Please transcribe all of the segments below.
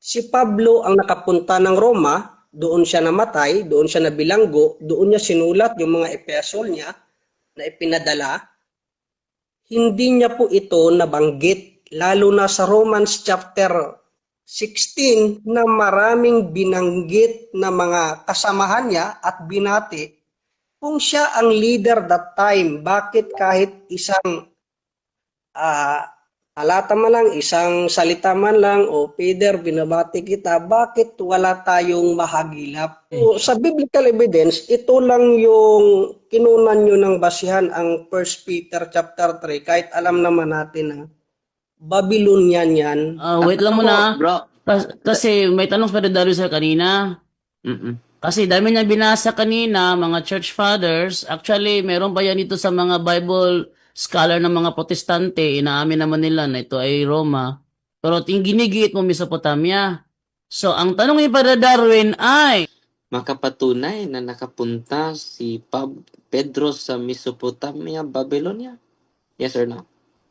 Si Pablo ang nakapunta ng Roma, doon siya namatay, doon siya nabilanggo, doon niya sinulat yung mga epistle niya na ipinadala. Hindi niya po ito nabanggit, lalo na sa Romans chapter 16 na maraming binanggit na mga kasamahan niya at binati. Kung siya ang leader that time, bakit kahit isang talata man lang, isang salita man lang, o Peter, binabati kita, bakit wala tayong mahagilap? So, sa biblical evidence, ito lang yung kinunan nyo ng basihan ang 1 Peter chapter 3, kahit alam naman natin na Babylonian yan. Wait lang muna. Bro, Kasi may tanong pa rin Darius sir kanina. Kasi dami niya binasa kanina, mga church fathers. Actually, meron pa yan dito sa mga Bible scholar ng mga protestante. Inaamin naman nila na ito ay Roma. Pero ginigiit mo Mesopotamia. So, ang tanong ni Brother Darwin ay, makapatunay na nakapunta si Pedro sa Mesopotamia, Babylonia? Yes or no?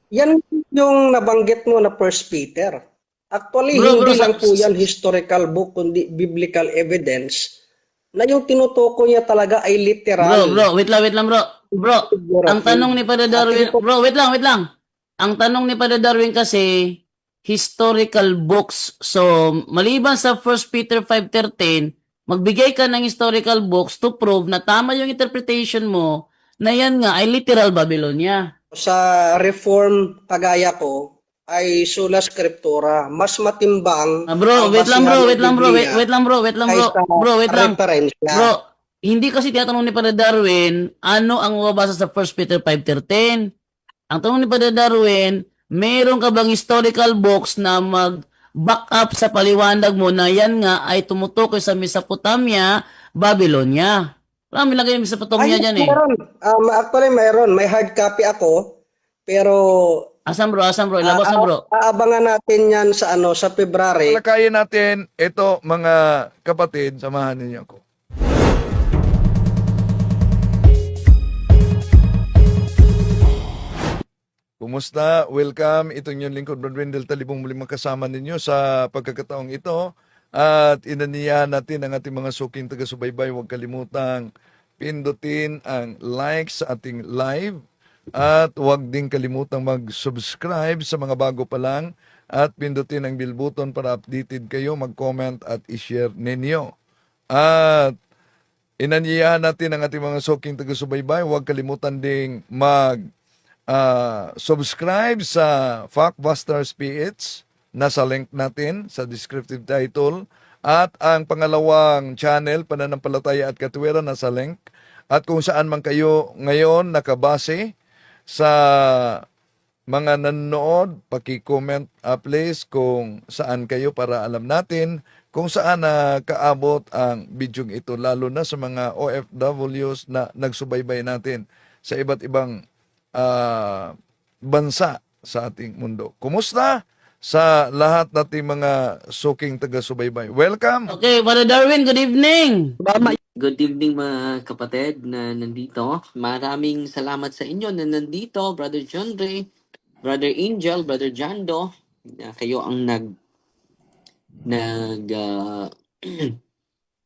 Yan yung nabanggit mo na 1 Peter. Actually, Bro, hindi bro, lang po yan historical book, kundi biblical evidence na yung tinutukoy niya talaga ay literal. wait lang bro. Bro, ang tanong ni Brother Darwin, bro, wait lang. Ang tanong ni Brother Darwin kasi, historical books. So, maliban sa 1 Peter 5:13, magbigay ka ng historical books to prove na tama yung interpretation mo na yan nga ay literal Babylonia. Sa reform kagaya ko ay sola scriptura, mas matimbang Bro, ang wait lang basihan bro, ng wait lang bro, Biblia wait lang bro, wait lang bro. kaysa Bro, wait lang. referensya. Bro, hindi kasi tinatanong ni Brother Darwin, ano ang mababasa sa 1 Peter 5:13? Ang tanong ni Brother Darwin, meron ka bang historical books na mag-back up sa paliwanag mo na yan nga ay tumutukoy sa Mesopotamia, Babylonia? Marami lang yung Mesopotamia Ay, dyan eh. meron. Actually, mayroon. May hard copy ako. Pero Asan bro? Ilabas na bro. aabangan natin yan sa sa February. Talakayin natin ito, mga kapatid, samahan ninyo ako. Kumusta? Welcome. Ito yung lingkod, Brad Wendell Talibong, muli makasama ninyo sa pagkakataong ito. At inaniyahan natin ang ating mga suking taga-subaybay. Huwag kalimutang pindutin ang like sa ating live. At huwag din kalimutang mag-subscribe sa mga bago pa lang. At pindutin ang bell button para updated kayo, mag-comment at i-share ninyo. At inaniyahan natin ang ating mga suking taga-subaybay. Huwag kalimutan ding subscribe sa Factbusters PH, nasa link natin sa descriptive title. At ang pangalawang channel, Pananampalataya at Katwiran, nasa link. At kung saan man kayo ngayon nakabase sa mga nanonood, paki-comment please kung saan kayo para alam natin kung saan kaabot ang bidyong ito, lalo na sa mga OFWs na nagsubaybay natin sa iba't ibang bansa sa ating mundo. Kumusta sa lahat nating mga suking taga-subaybay? Welcome! Okay, Brother Darwin, good evening. Good evening mga kapatid na nandito. Maraming salamat sa inyo na nandito, Brother John Ray, Brother Angel, Brother Jando. Kayo ang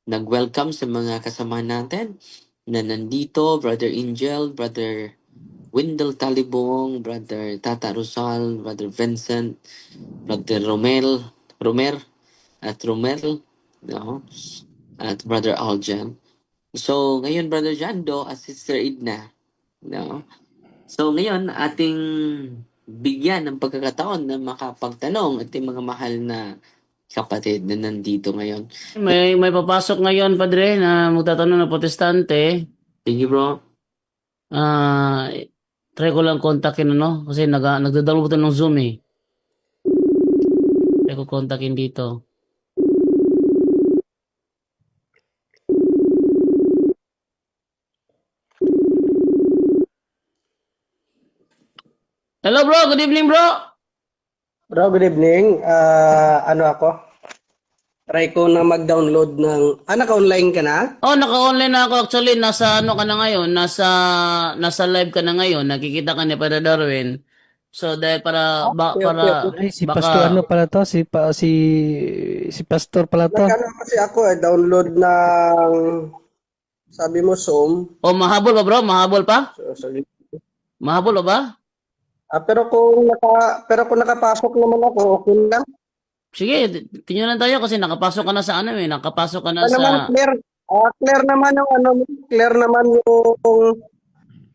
nag-welcome sa mga kasama natin na nandito, Brother Angel, Brother Wendell Talibong, Brother Tata Rosal, Brother Vincent, Brother Romer, no? At Brother Aljan. So, ngayon, Brother Jando at Sister Edna, no? So, ngayon, ating bigyan ng pagkakataon na makapagtanong ating mga mahal na kapatid na nandito ngayon. May papasok ngayon, Padre, na magtatanong ng protestante. Sige, bro. Try ko lang kontakin kasi nagdadalo ko ng Zoom eh. Try ko kontakin dito. Hello bro, good evening bro. Bro, good evening. Ako? Try ko na mag-download ng... naka-online ka na? Oh, naka-online na ako actually. Nasa ka na ngayon? Nasa live ka na ngayon. Nakikita ka ni Brother Darwin. So dahil para Okay. Ay, si Pastor ano pala to? Si si Pastor pala to. Nagano kasi ako download ng sabi mo Zoom. O mahabol pa bro? Mahabol pa? So, Mahabol pa ba? pero kung nakapasok naman ako, okay lang. Sige, tingnan lang tayo kasi nakapasok ka na sa ano eh. Nakapasok ka na Ano naman sa... clear? Clear naman yung ano, clear naman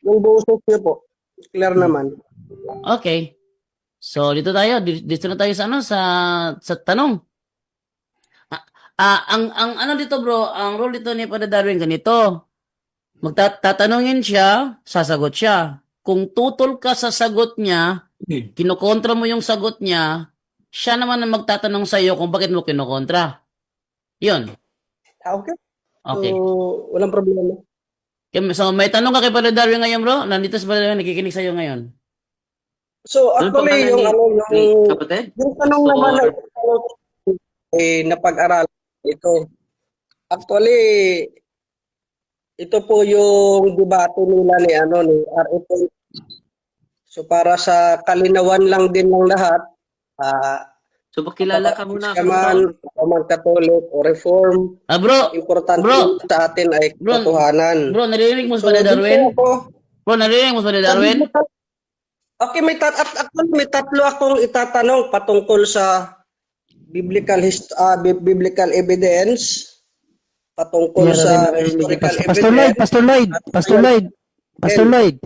yung boses niyo po. Clear naman. Okay. So, dito tayo. Dito na tayo sa ano, sa tanong. Ang ano dito bro, ang role dito ni Father Darwin ganito. Magtatanungin siya, sasagot siya. Kung tutol ka sa sagot niya, kinokontra mo yung sagot niya, siya naman ang magtatanong sa iyo kung bakit mo kinokontra. Yun. Okay. Okay. So, walang problema. So, may tanong ka kay Father Darwin ngayon bro? Nandito si Father Darwin, nakikinig sa iyo ngayon. So, Ano actually, pangalan yung ni, ano, ni kapatid? yung tanong naman Pastor, napag-aralan ito. Actually, ito po yung debate nila ni RFA. So para sa kalinawan lang din ng lahat, so pakilala ka muna, ka man, Pastor. o man Catholic o Reform, Bro, importante bro, sa atin ay bro, katotohanan. bro, naririnig mo si So Father dito Darwin? ako, Bro, naririnig mo si Father sa Darwin? okay, may tatlo akong itatanong patungkol sa biblical evidence, patungkol Yeah, sa narinig niya. historical Pastor Lloyd, evidence. Pastor Lloyd.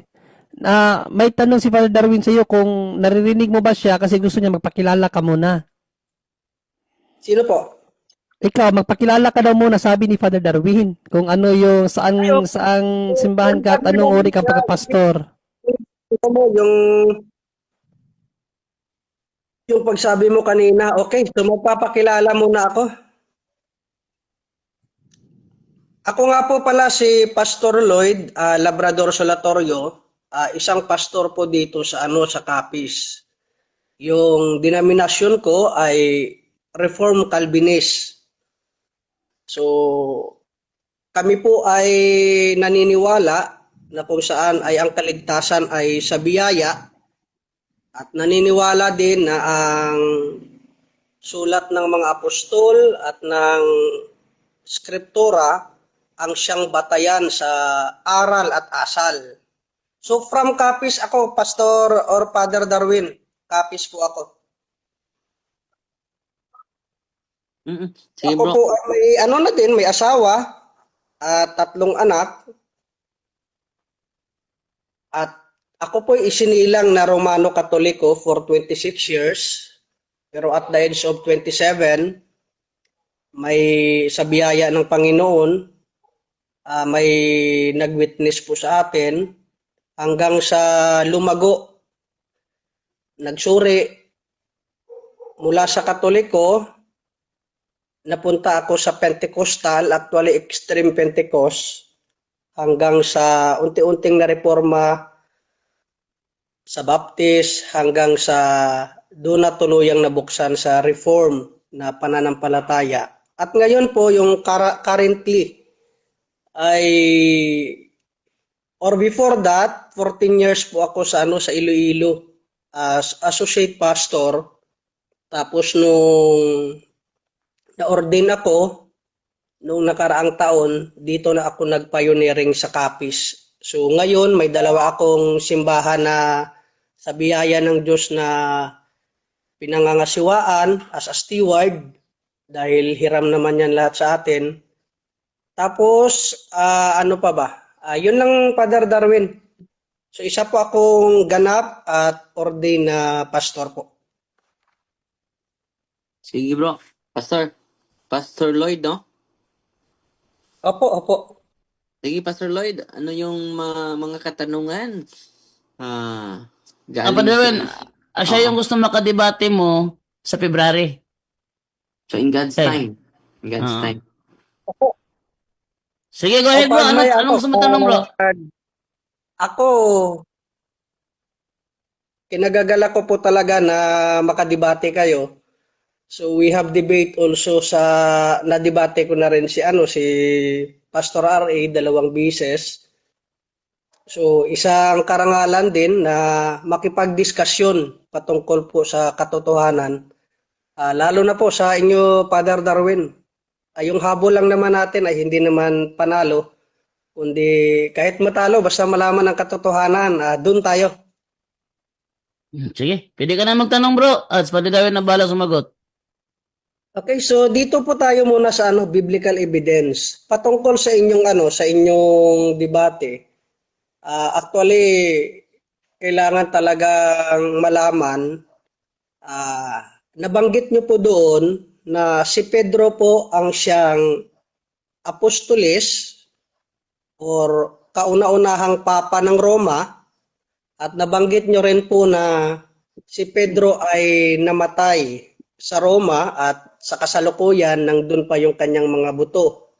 May tanong si Father Darwin sa iyo kung naririnig mo ba siya kasi gusto niya magpakilala ka muna. Sino po? Ikaw, magpakilala ka daw muna, sabi ni Father Darwin, kung ano yung saang simbahan ka at anong uri kang pagkapastor. Ito mo, yung pagsabi mo kanina, okay, so magpapakilala muna ako. Ako nga po pala si Pastor Lloyd Labrador Solatorio, isang pastor po dito sa sa Capiz. Yung denominasyon ko ay Reformed Calvinist. So kami po ay naniniwala na kung saan ay ang kaligtasan ay sa biyaya at naniniwala din na ang sulat ng mga apostol at ng skriptura ang siyang batayan sa aral at asal. So from Capiz ako, Pastor or Father Darwin. Capiz po ako. Sige Ako bro. po ay may asawa at 3 anak. At ako po ay isinilang na Romano Katoliko for 26 years. Pero at the age of 27, may sa biyaya ng Panginoon, may nag-witness po sa atin hanggang sa lumago, nagsuri mula sa Katoliko, napunta ako sa Pentecostal, actually Extreme Pentecost, hanggang sa unti-unting na reforma sa Baptist, hanggang sa doon na tuluyang nabuksan sa Reform na pananampalataya. At ngayon po, yung currently ay, or before that, 14 years po ako sa sa Iloilo as associate pastor. Tapos nung na-ordain ako noong nakaraang taon, dito na ako nag-pioneering sa Capiz. So ngayon may dalawa akong simbahan na sa biyaya ng Diyos na pinangangasiwaan as a steward dahil hiram naman yan lahat sa atin. Tapos ano pa ba? Yun lang, Father Darwin. So isa po akong ganap at ordain na pastor po. Sige bro. Pastor Lloyd, no? Opo. Sige, Pastor Lloyd, ano yung mga katanungan? Father Galing Darwin, sa... siya yung gusto makadebate mo sa February. So, in God's Okay. time. In God's Oo. time. Sige, go ahead bro. Anong gusto mo tanong bro? Ako, kinagagala ko po talaga na makadebate kayo. So we have debate also na-debate ko na rin si Pastor RA, 2 beses. So isang karangalan din na makipagdiskusyon patungkol po sa katotohanan. Lalo na po sa inyo, Father Darwin. Yung habol lang naman natin ay hindi naman panalo, kundi kahit matalo, basta malaman ang katotohanan, doon tayo. Sige, pwede ka na magtanong bro. At Brother Darwin na bala sumagot. Okay, so dito po tayo muna sa biblical evidence. Patungkol sa inyong sa inyong debate. Actually, kailangan talagang malaman, nabanggit niyo po doon na si Pedro po ang siyang apostolis or kauna-unahang papa ng Roma, at nabanggit nyo rin po na si Pedro ay namatay sa Roma at sa kasalukuyan nandun pa yung kanyang mga buto.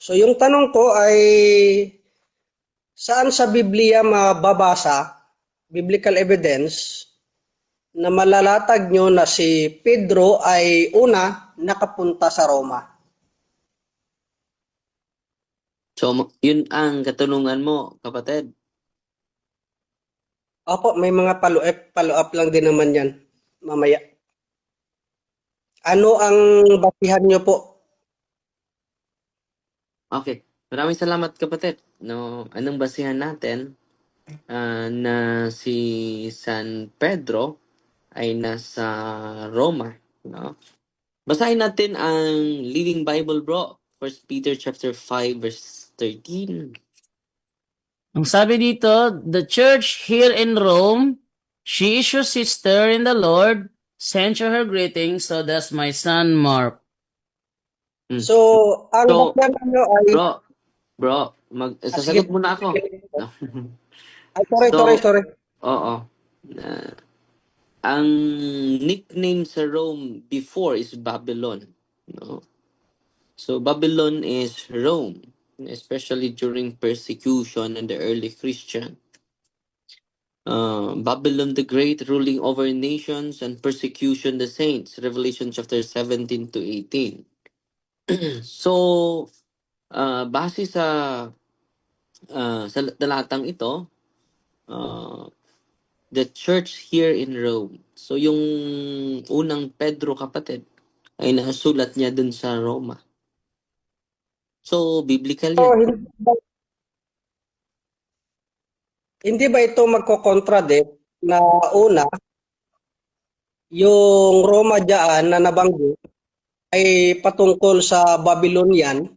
So yung tanong ko ay, saan sa Biblia mababasa, biblical evidence, na malalatag nyo na si Pedro ay una nakapunta sa Roma? So, yun ang katanungan mo, kapatid. Opo, may mga follow-up lang din naman yan mamaya. Ano ang basihan nyo po? Okay. Maraming salamat, kapatid. No, anong basihan natin na si San Pedro ay nasa Roma, no? Basahin natin ang Living Bible, bro. First Peter chapter 5 verse 13. Ang sabi dito, the church here in Rome, she is your sister in the Lord, send you her greetings, so does my son Mark. Hmm. So, ang So, basihan nyo ay... Bro, sige. sasagot muna ako. No? Ay, sorry. Oo. Ang nickname sa Rome before is Babylon. No? So, Babylon is Rome, especially during persecution and the early Christian. Babylon the Great ruling over nations and persecution the saints. Revelation chapter 17 to 18. So, base sa talatang ito, the church here in Rome. So, yung unang Pedro, kapatid, ay nasulat niya dun sa Roma. So, biblical So, yan. hindi ba ito magko-contradict na una, yung Roma dyan na nabanggit ay patungkol sa Babylonian,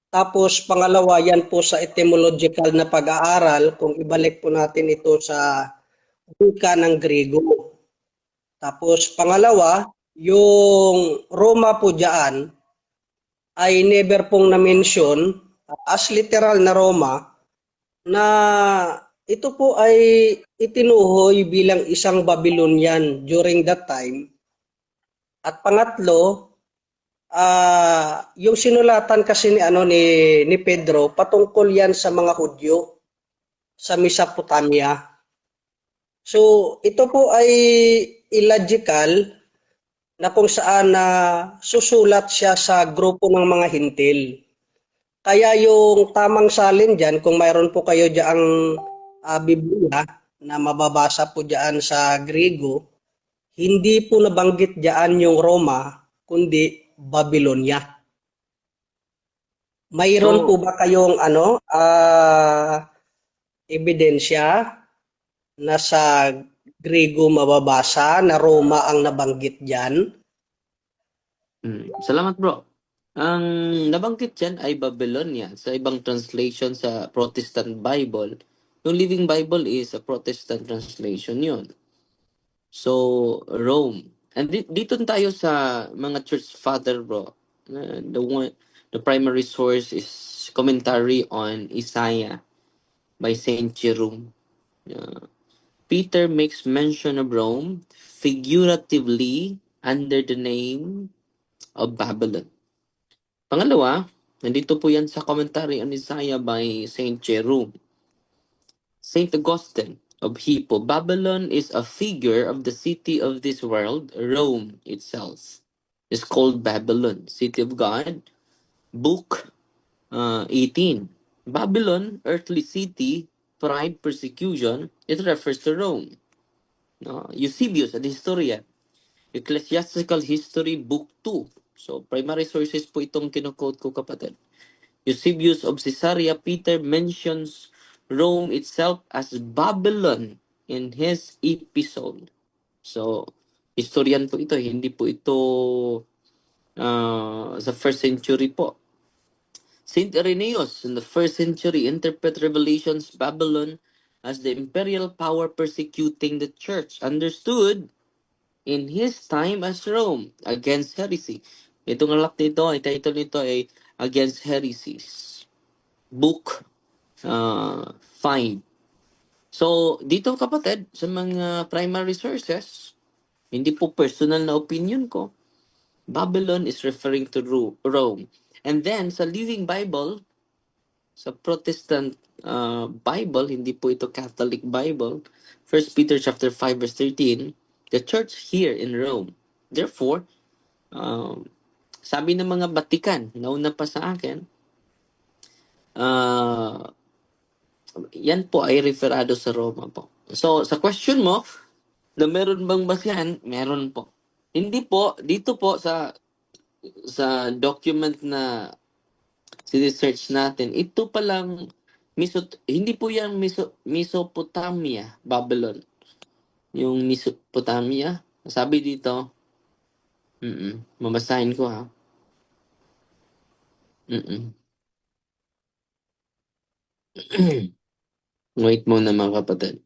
tapos pangalawa yan po sa etymological na pag-aaral, kung ibalik po natin ito sa wika ng Grego. Tapos pangalawa, yung Roma po dyan ay never pong na-mention as literal na Roma, na ito po ay itinuhoy bilang isang Babylonian during that time. At pangatlo, yung sinulatan kasi ni Pedro, patungkol yan sa mga Hudyo sa Mesopotamia. So, ito po ay illogical na kung saan susulat siya sa grupo ng mga Hintil. Kaya yung tamang salin dyan, kung mayroon po kayo dyang Biblia na mababasa po dyan sa Grego, hindi po nabanggit dyan yung Roma, kundi Babylonia. Mayroon So, po ba kayong ebidensya na sa Grego mababasa na Roma ang nabanggit dyan? salamat, bro. Ang nabanggit dyan ay Babylonia. Sa ibang translation sa Protestant Bible, yung Living Bible is a Protestant translation yun. So, Rome. And dito tayo sa mga church father, bro. The primary source is commentary on Isaiah by Saint Jerome. Peter makes mention of Rome figuratively under the name of Babylon. Pangalawa, nandito po yan sa commentary on Isaiah by Saint Jerome. Saint Augustine of Hippo, Babylon is a figure of the city of this world, Rome itself. Is called Babylon, city of God. Book 18. Babylon, earthly city, pride, persecution, it refers to Rome. Eusebius, an historian, Ecclesiastical History, Book 2. So, primary sources po itong kinukote ko, kapatid. Eusebius of Caesarea Peter mentions Rome itself as Babylon in his epistle. So, historian po ito. Hindi po ito sa first century po. Saint Irenaeus in the first century interpret Revelations Babylon as the imperial power persecuting the church, understood in his time as Rome against heresy. Itong alak nito, ay title nito ay Against Heresies. Book 5. So, dito kapatid, sa mga primary sources, hindi po personal na opinion ko, Babylon is referring to Rome. And then, sa Living Bible, sa Protestant Bible, hindi po ito Catholic Bible, 1 Peter chapter 5 verse 13, the church here in Rome. Therefore, sabi ng mga Batikan, nauna pa sa akin, yan po ay referado sa Roma po. So, sa question mo, na meron bang basihan? Meron po. Hindi po, dito po sa document na sinesearch natin, ito palang hindi po yan Mesopotamia, Babylon. Yung Mesopotamia, sabi dito, mabasahin ko ha. Wait muna mga kapatid.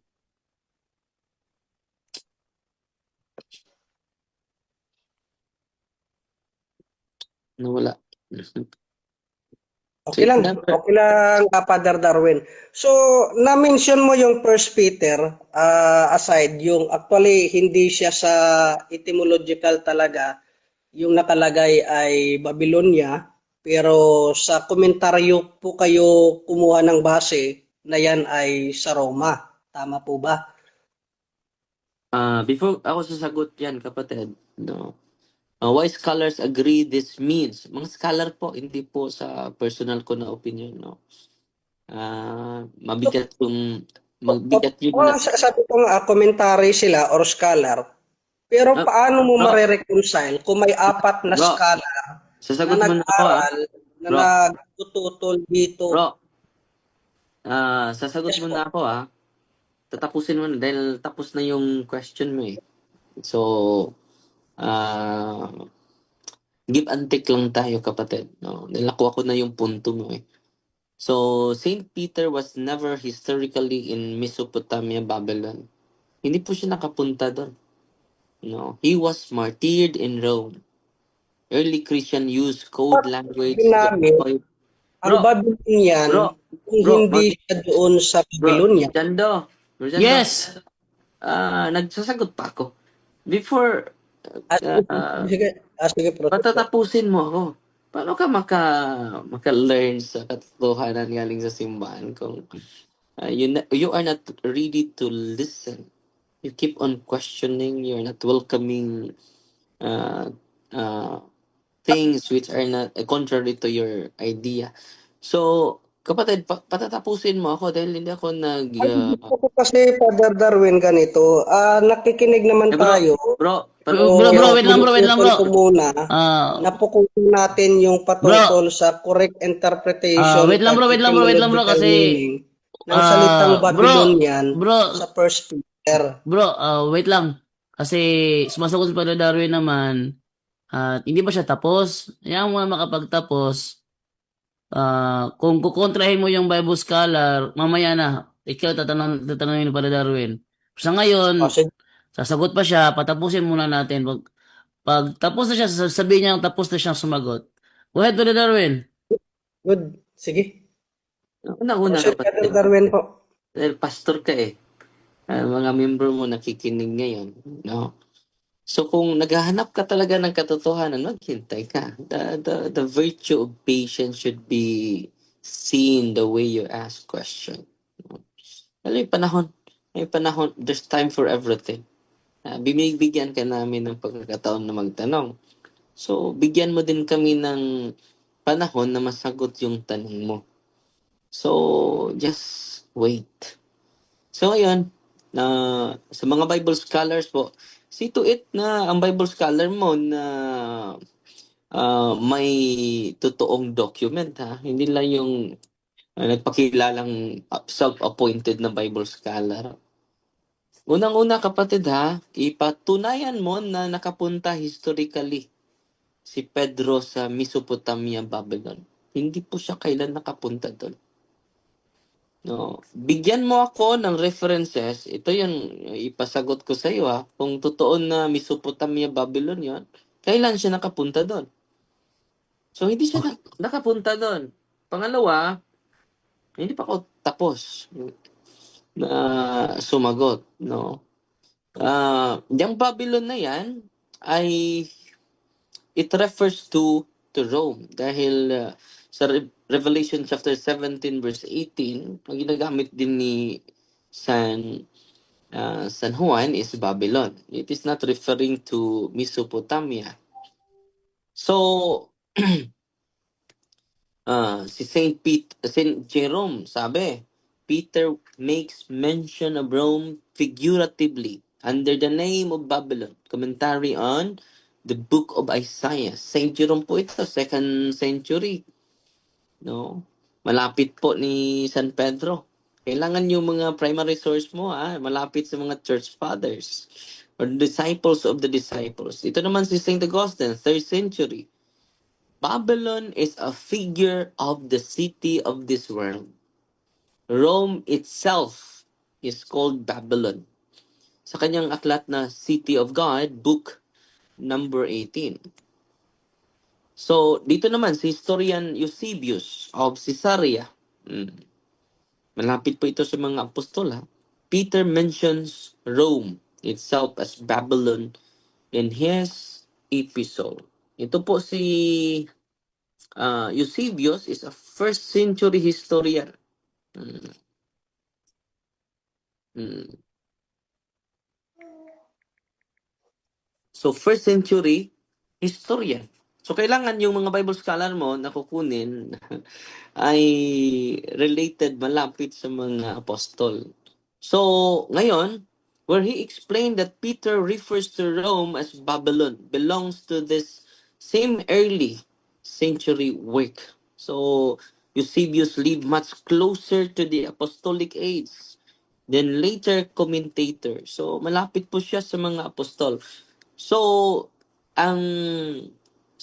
Nawala. Okay lang. Okay lang, Father Darwin. So, na-mention mo yung First Peter, aside, yung actually hindi siya sa etymological talaga, yung nakalagay ay Babylonia, pero sa komentaryo po kayo kumuha ng base na yan ay sa Roma. Tama po ba? Before ako sasagot yan, kapatid, no? Why scholars agree this means? Mga scholar po, hindi po sa personal ko na opinion, no? Mabigat yung Sabi ko nga, commentary sila or scholar. Pero paano mo mare-reconcile kung may apat na scholar sasagot na mo na ako, nag-aral na nagtututol dito? Bro, sasagot mo na ako, tatapusin mo na dahil tapos na yung question mo eh. So, give and take lang tayo, kapatid. No? Dahil nakuha ko na yung punto mo eh. So, Saint Peter was never historically in Mesopotamia, Babylon. Hindi po siya nakapunta doon. No, he was martyred in Rome. Early Christian used code language. Ang Babylonian, kung hindi siya doon sa Babylonia. Jando, Yes. Nagsasagot pa ako. Before, sige, patatapusin mo ako. Paano ka maka-learn sa katotohanan galing sa simbahan kung you are not ready to listen? You keep on questioning, you're not welcoming things which are not contrary to your idea. So, kapatid, patatapusin mo ako dahil hindi ako kasi, Father Darwin, ganito, nakikinig naman tayo. Bro, wait lang bro. Ko muna, napukunin natin yung patungkol sa correct interpretation. Wait lang bro kasi ng salitang Babylonian sa First Peter. Bro, wait lang. Kasi sumasagot si Father Darwin naman at hindi pa siya tapos. Yan mo makapagtapos. Kung kukontrahin mo yung Bible scholar, mamaya na. Ikaw tatanungin ni Father Darwin. Sa ngayon, sasagot pa siya, patapusin muna natin. Pag tapos na siya, sasabihin niya tapos na siyang sumagot. Go ahead, Father Darwin. Good. Sige. Una, Father Darwin po. Dahil pastor ka eh. Mga member mo nakikinig ngayon. No? So kung naghahanap ka talaga ng katotohanan, maghintay ka. The virtue of patience should be seen the way you ask question. May panahon, there's time for everything. Binibigyan ka namin ng pagkakataon na magtanong. So, bigyan mo din kami ng panahon na masagot yung tanong mo. So, just wait. So, ngayon, sa mga Bible scholars po, see to it na ang Bible scholar mo na may totoong document, ha. Hindi lang yung nagpakilalang self-appointed na Bible scholar. Unang-una kapatid, ha, ipatunayan mo na nakapunta historically si Pedro sa Mesopotamia, Babylon. Hindi po siya kailan nakapunta doon. No, bigyan mo ako ng references. Ito yung ipasagot ko sa iyo, ha. Kung totoo na Mesopotamia, Babylon 'yon, kailan siya nakapunta doon? So hindi siya nakapunta doon. Pangalawa, hindi pa ako tapos na sumagot, no. Yung Babylon na 'yan ay it refers to Rome dahil sa Revelation chapter 17 verse 18, ang ginagamit din ni San Juan is Babylon. It is not referring to Mesopotamia. So si Saint Jerome sabi, Peter makes mention of Rome figuratively under the name of Babylon. Commentary on the book of Isaiah. Saint Jerome po ito, 2nd century. No? Malapit po ni San Pedro. Kailangan yung mga primary source mo, malapit sa mga church fathers or disciples of the disciples. Ito naman si Saint Augustine, 3rd century. Babylon is a figure of the city of this world. Rome itself is called Babylon. Sa kanyang aklat na City of God, book number 18. So, dito naman, si historian Eusebius of Caesarea. Malapit po ito sa mga apostol, ha. Peter mentions Rome itself as Babylon in his epistle. Ito po si Eusebius is a 1st century historian. So, 1st century historian. So, kailangan yung mga Bible scholar mo na kukunin ay related malapit sa mga apostol. So, ngayon, where he explained that Peter refers to Rome as Babylon, belongs to this same early century work. So, Eusebius lived much closer to the apostolic age than later commentator. So, malapit po siya sa mga apostol. So, ang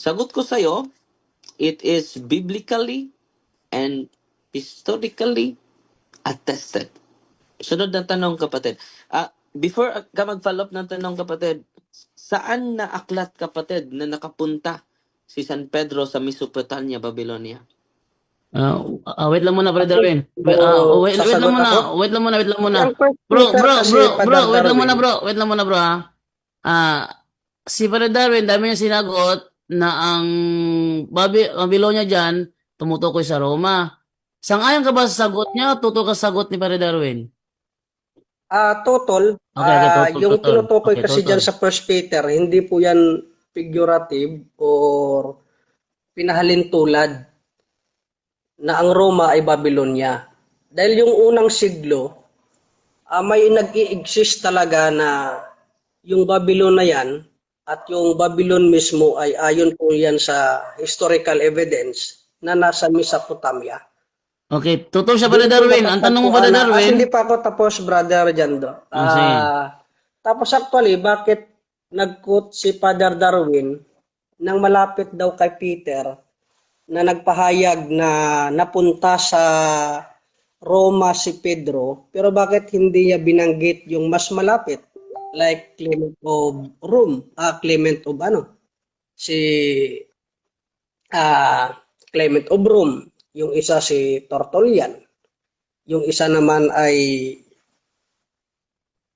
sagot ko sa'yo, it is biblically and historically attested. Sunod na tanong, kapatid. Before ka mag-follow up ng tanong, kapatid, saan na aklat, kapatid, na nakapunta si San Pedro sa Mesopotamia, Babylonia? Wait lang muna, Brother Win. Wait lang Sasagot muna. ako? Wait lang muna. Yung first Bro, Peter kasi, Father wait lang Darwin. muna, bro. Wait lang muna, bro, ha. Si Brother Darwin, dami niya sinagot na ang Babylonia dyan, tumutukoy sa Roma. Sang-ayon ka ba sa sagot niya? Tutok ka sa sagot ni Brother Darwin? Total, Okay, yung total. tinutukoy Okay, kasi total. dyan sa 1 Peter, hindi po yan figurative or pinahalin tulad na ang Roma ay Babylonia. Dahil yung unang siglo, may nag-i-exist talaga na yung Babylon na yan at yung Babylon mismo ay ayon po yan sa historical evidence na nasa Mesopotamia. Okay, totoo siya, Brother Darwin. Ang tanong mo, Brother Darwin? Hindi pa ako tapos, Brother Jando. Sige. Tapos actually, bakit nag-quote si Father Darwin nang malapit daw kay Peter na nagpahayag na napunta sa Roma si Pedro, pero bakit hindi niya binanggit yung mas malapit? Like Clement of Rome, Clement of si Clement of Rome. Yung isa si Tertullian. Yung isa naman ay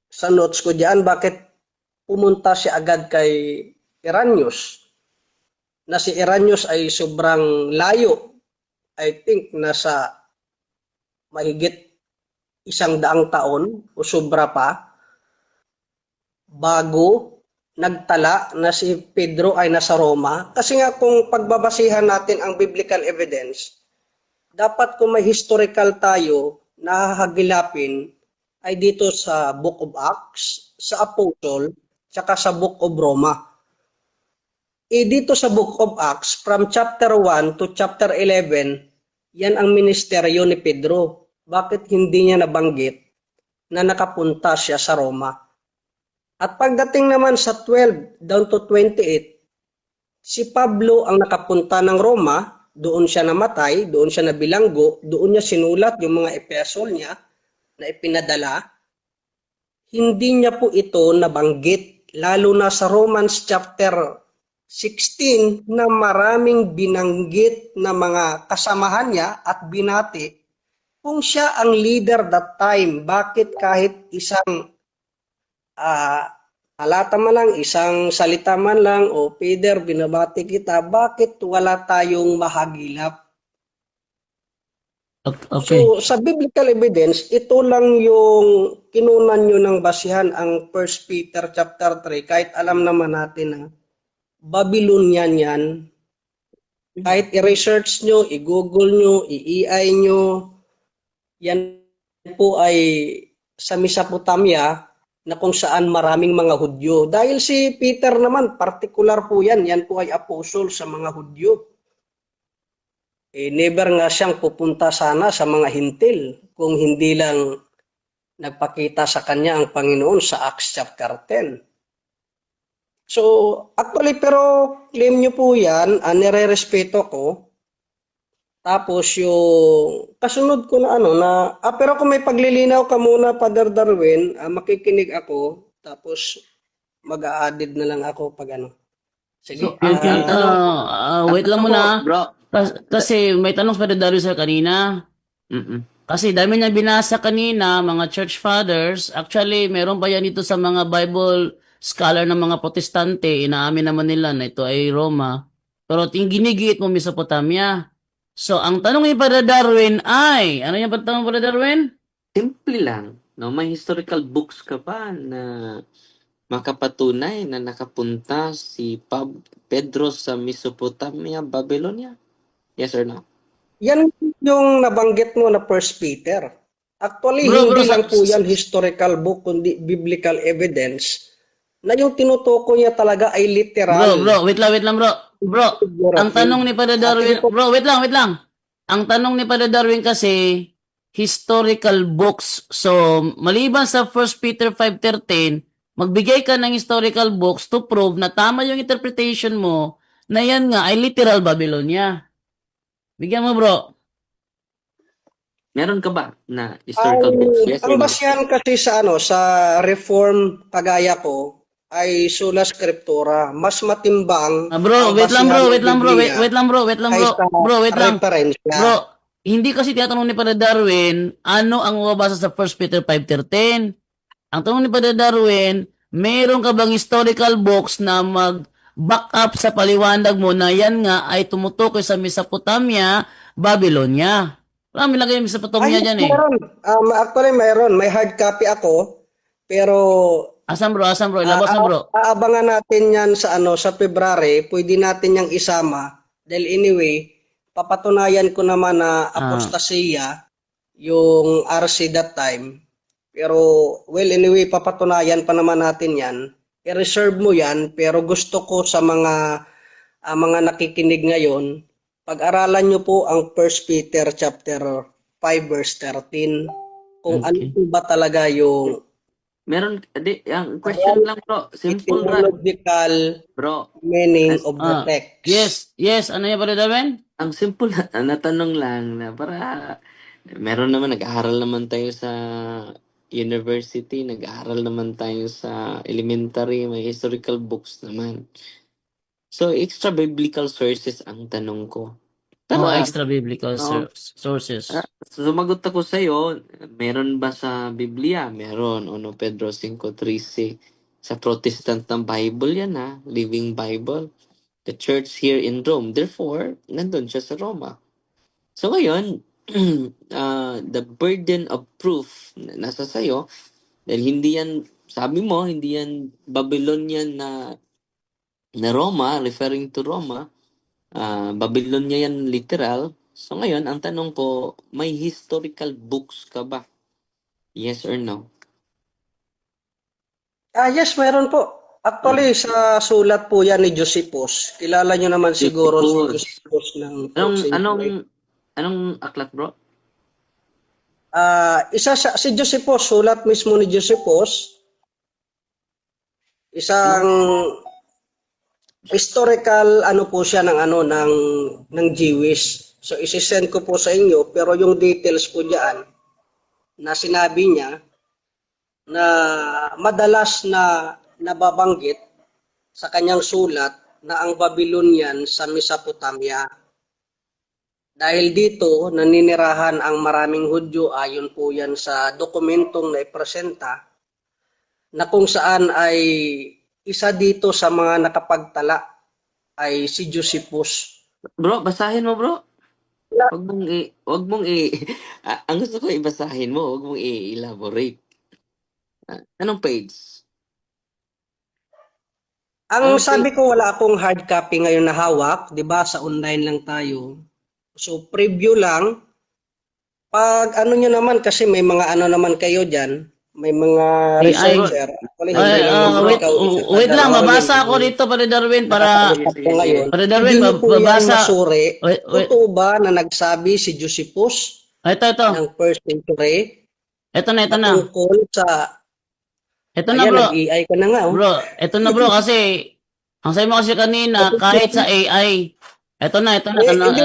sa notes ko diyan, bakit pumunta siya agad kay Irenaeus? Na si Irenaeus ay sobrang layo. I think nasa mahigit 100 taon o sobra pa bago nagtala na si Pedro ay nasa Roma. Kasi nga kung pagbabasihan natin ang biblical evidence, dapat kung may historical tayo na hahagilapin ay dito sa Book of Acts, sa Apostle, tsaka sa Book of Roma. Dito sa Book of Acts, from chapter 1 to chapter 11, yan ang ministeryo ni Pedro. Bakit hindi niya nabanggit na nakapunta siya sa Roma? At pagdating naman sa 12 down to 28, si Pablo ang nakapunta ng Roma, doon siya namatay, doon siya nabilanggo, doon niya sinulat yung mga epistle niya na ipinadala. Hindi niya po ito nabanggit, lalo na sa Romans chapter 16 na maraming binanggit na mga kasamahan niya at binati kung siya ang leader that time. Bakit kahit isang halata man lang, isang salita man lang, o Peter, binabati kita, bakit wala tayong mahagilap? Okay. So, sa biblical evidence, ito lang yung kinunan nyo ng basihan ang 1 Peter chapter 3, kahit alam naman natin na Babylonian yan. Kahit i-research nyo, i-google nyo, i-AI nyo, yan po ay sa Mesopotamia na kung saan maraming mga Hudyo. Dahil si Peter naman, particular po yan. Yan po ay apostle sa mga Hudyo. Never nga siyang pupunta sana sa mga hintil kung hindi lang nagpakita sa kanya ang Panginoon sa Acts chapter 10. So, actually, pero claim nyo po yan, nire-respeto ko. Tapos yung kasunod ko na pero kung may paglilinaw ka muna, Father Darwin, makikinig ako. Tapos mag-a-added na lang ako pag Sige. So, Wait lang muna. Bro, Kasi may tanong pa rin Darius kanina. Kasi dami niya binasa kanina, mga church fathers. Actually, meron pa yan dito sa mga Bible scholar ng mga protestante. Inaamin naman nila na ito ay Roma. Pero ginigiit mo Mesopotamia. So, ang tanong ni Brother Darwin ay, ano yung tanong Brother Darwin? simple lang. No? May historical books ka ba na makapatunay na nakapunta si Pedro sa Mesopotamia, Babylonia? Yes or no? Yan yung nabanggit mo na 1 Peter. Actually, Bro, hindi bro, lang po yan historical book, kundi biblical evidence na yung tinutukoy niya talaga ay literal. Bro, wait lang bro. Bro, ang tanong ni Brother Darwin, bro, wait lang. Ang tanong ni Brother Darwin kasi, historical books. So, maliban sa 1 Peter 5:13, magbigay ka ng historical books to prove na tama yung interpretation mo na yan nga ay literal Babylonia. Bigyan mo, bro. Meron ka ba na historical books? Yes Ang or no? basihan kasi sa Reform kagaya ko ay sola scriptura. Mas matimbang Bro, ang wait lang basihan bro, ng wait lang bro, Biblia wait lang bro. kaysa Bro, wait lang. referensya. Bro, hindi kasi tinatanong ni Brother Darwin, ano ang mababasa sa 1 Peter 5:13? Ang tanong ni Brother Darwin, meron ka bang historical books na mag-back up sa paliwanag mo na yan nga ay tumutukoy sa Mesopotamia, Babylonia? Marami lagay yung Mesopotamia dyan eh. Meron. Actually, mayroon. May hard copy ako. Pero Asan bro? Ilabas na bro. aabangan natin yan sa February. Pwede natin yang isama. Dahil anyway, papatunayan ko naman na apostasiya yung RC that time. Pero, well, anyway, papatunayan pa naman natin yan. I-reserve mo yan, pero gusto ko sa mga nakikinig ngayon, pag-aralan nyo po ang 1 Peter chapter 5 verse 13. Kung ano po ba talaga yung Meron, ang question lang bro, simple lang. etymological Bro, meaning of the text. Yes. Ano yung Brother Darwin? ang simple na tanong lang na para meron naman, nag-aaral naman tayo sa university, nag-aaral naman tayo sa elementary, may historical books naman. So, extra biblical sources ang tanong ko. Pero, Extra biblical Oo. sources. sumagot ako sa'yo, meron ba sa Biblia? Meron, 1 Pedro 5:13. Sa Protestant ng Bible yan Living Bible. The church here in Rome. Therefore, nandun siya sa Roma. So ngayon, the burden of proof nasa sa'yo, dahil hindi yan, sabi mo, hindi yan Babylonian na Roma, referring to Roma, Babylonia yan literal. So ngayon, ang tanong ko, may historical books ka ba? Yes or no? Yes, meron po. Actually, sa sulat po yan ni Josephus. Kilala nyo naman siguro si Josephus. Josephus ng 4th Anong, century. anong aklat, bro? Si Josephus, sulat mismo ni Josephus, isang historical ano po siya ng ng Jewish. So isi-send ko po sa inyo, pero yung details po diyan na sinabi niya na madalas na nababanggit sa kanyang sulat na ang Babylonian sa Mesopotamia. Dahil dito, naninirahan ang maraming Hudyo ayon po yan sa dokumentong naipresenta na kung saan ay isa dito sa mga nakapagtala ay si Josephus. Bro, basahin mo, bro. Wag mong ang gusto ko ibasahin mo, wag mong i-elaborate. Anong page? Ang sabi ko, wala akong hard copy ngayon na hawak, 'di ba? Sa online lang tayo. So preview lang. Pag ano nyo naman kasi may mga ano naman kayo diyan, may mga researcher. Actually, hindi lang naman wait, ikaw, wait lang, Darwin. mabasa ako dito, Pare Darwin, para... Nakapag-usap ko ngayon. Pare Darwin, Hindi po yan babasa... masuri. Wait. Totoo ba na nagsabi si Josephus Ito. ng 1st century Ito na. tungkol sa... Ito na, Ayan, bro. nag-EI ka na nga. Oh. Bro, ito na, bro, kasi... Ang sabi mo kasi kanina, kahit sa AI... Ito na. Hindi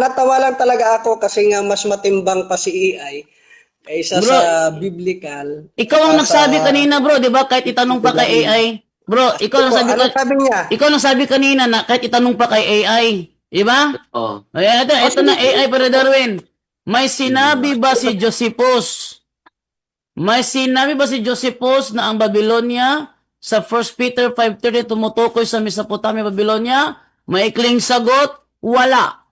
natawa lang talaga ako kasi nga mas matimbang pa si AI kaysa Bro, sa biblical. Ikaw ang nagsabi kanina, bro, di ba? Kahit itanong pa kay AI. Bro, ikaw ang sabi Ano sabi niya? Ikaw ang sabi kanina na kahit itanong pa kay AI. Di ba? Oh. Ayan, ito na AI, Pare Darwin. May sinabi ba si Josephus? May sinabi ba si Josephus na ang Babylonia sa 1 Peter 5:30 tumutukoy sa Mesopotamia, Babylonia? Maikling sagot, wala.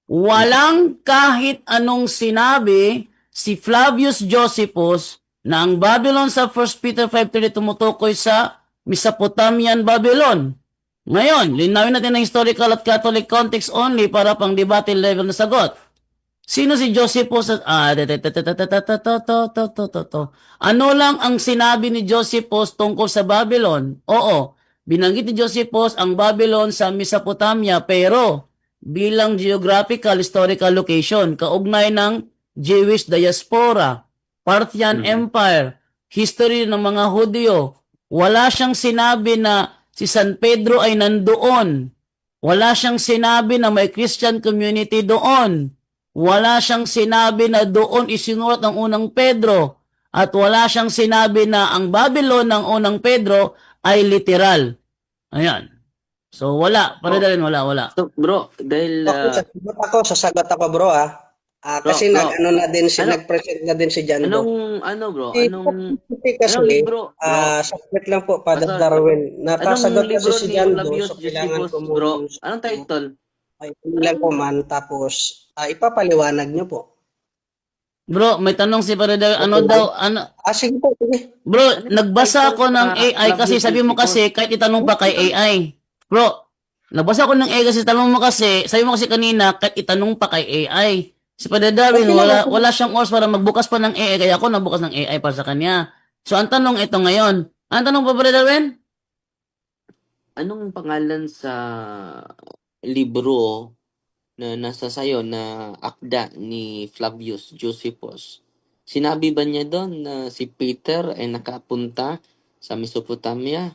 Walang kahit anong sinabi si Flavius Josephus na ang Babylon sa 1 Peter 5:30 tumutukoy sa Mesopotamian Babylon. Ngayon, linawin natin ang historical at Catholic context only para pang debate level na sagot. Sino si Josephus? Ano lang ang sinabi ni Josephus tungkol sa Babylon? Oo, binanggit ni Josephus ang Babylon sa Mesopotamia pero bilang geographical historical location, kaugnay ng Jewish diaspora, Parthian Empire, history ng mga Hudyo. Wala siyang sinabi na si San Pedro ay nandoon. Wala siyang sinabi na may Christian community doon. Wala siyang sinabi na doon isinulat ang unang Pedro. At wala siyang sinabi na ang Babylon ng unang Pedro ay literal. Ayan. So, wala. Para rin, wala. So, bro, dahil... Sasagot ako bro kasi bro, nag-present na din si Jando. Bro? Kasi, Anong libro? sakit lang po, Father Basta, Darwin. Napasagot kasi si Jando, Flavius so kailangan Josephus, ko bro? muna Anong title? ay lang po man, tapos ipapaliwanag nyo po. Bro, may tanong si Paredar, Sige po, sige. Bro, nagbasa ako ng AI kasi sabi mo kasi kahit itanong pa kay AI. Bro, nagbasa ako ng AI kasi tanong mo kasi, sabi mo kasi kanina kahit itanong pa kay AI. Si Padre Darwin, wala siyang oras para magbukas pa ng AI kaya ako nagbukas ng AI para sa kanya. So ang tanong ito ngayon. Ang tanong pa Padre Darwin? Anong pangalan sa libro na nasa sayo na akda ni Flavius Josephus? Sinabi ba niya doon na si Peter ay nakapunta sa Mesopotamia?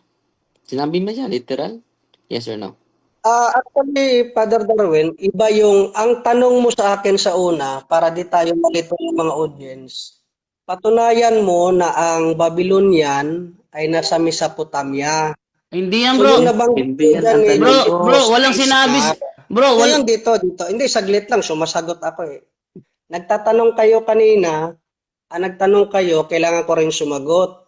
Sinabi ba niya literal? Yes or no? Actually, Father Darwin, iba yung, ang tanong mo sa akin sa una, para di tayo malito ng mga audience, patunayan mo na ang Babylonian ay nasa Mesopotamia. Hindi yan, So, bro. yung nabanggit Hindi yan dyan ang ni tanong ko. Bro, walang sinabi. Bro, So, yun, dito. Hindi, saglit lang. Sumasagot ako eh. Nagtanong kayo, kailangan ko rin sumagot.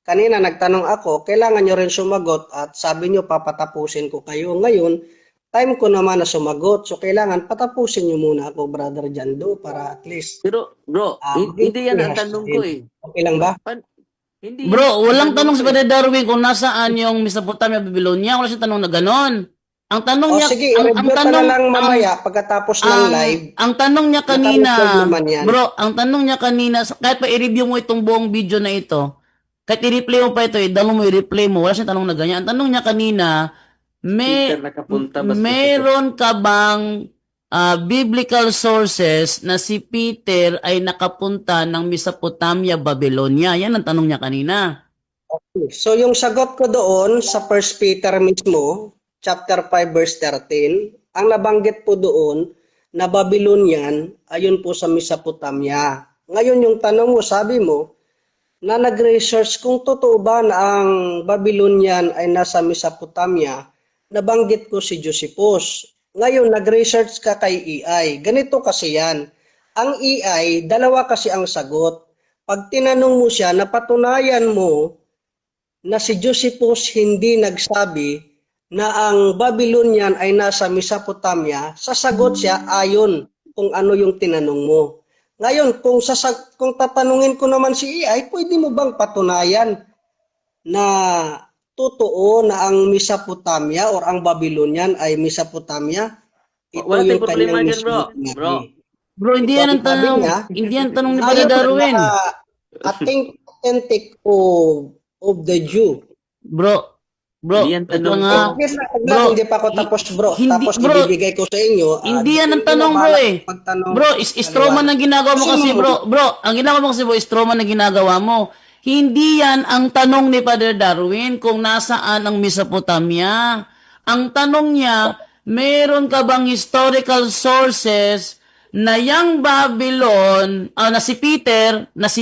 Kanina, nagtanong ako, kailangan nyo rin sumagot at sabi nyo, papatapusin ko kayo. Ngayon, time ko naman na sumagot. So, kailangan patapusin nyo muna ako, Brother Jando, para at least. Pero, bro, hindi yan ang tanong ko eh. Okay lang ba? Hindi. Bro, walang tanong si Padre Darwin kung nasaan yung Mesopotamia, Babylonia. Wala siyang tanong na ganon. Ang tanong niya, Sige, ang review ka na tanong, lang mamaya pagkatapos ng live. ang tanong niya kanina, Naka-record naman yan. bro, ang tanong niya kanina, kahit pa i-review mo itong buong video na ito, kahit i-replay mo pa ito, i-download mo, i-replay mo, wala siyang tanong na ganyan. Ang tanong niya kanina, Peter, nakapunta ba sa meron ka bang biblical sources na si Peter ay nakapunta ng Mesopotamia, Babylonia? Yan ang tanong niya kanina. So yung sagot ko doon sa 1 Peter mismo, chapter 5 verse 13, ang nabanggit po doon na Babylonian ayon po sa Mesopotamia. Ngayon yung tanong mo, sabi mo na nag-research kung totoo ba na ang Babylonian ay nasa Mesopotamia, nabanggit ko si Josephus. Ngayon nag-research ka kay EI. Ganito kasi yan. Ang EI, dalawa kasi ang sagot. Pag tinanong mo siya, napatunayan mo na si Josephus hindi nagsabi na ang Babylonian ay nasa Mesopotamia, sasagot siya ayon kung ano yung tinanong mo. Ngayon, kung tatanungin ko naman si AI, pwede mo bang patunayan na totoo na ang Mesopotamia or ang Babylonian ay Mesopotamia? Ito Wala tayong yung problema kanyang dyan, bro. mismo sinabi. Bro, Bro, hindi Ito yan ang ang sabi tanong. niya, Hindi yan ang tanong ni Brother ayon Darwin. na ating authentic of the Jew. Bro, Hindi yan ito tanong nga. ko. Bro, Hindi pa ako tapos bro. hindi, Tapos bro, ibibigay ko sa inyo. hindi yan ang Hindi tanong, na bro bahala eh. pagtanong Bro, Stroman ang ginagawa mo kasi, bro. Bro, ang ginagawa mo kasi, bro, Stroman ang ginagawa mo. Hindi yan ang tanong ni Father Darwin kung nasaan ang Mesopotamia. Ang tanong niya, meron ka bang historical sources na yang Babylon, na si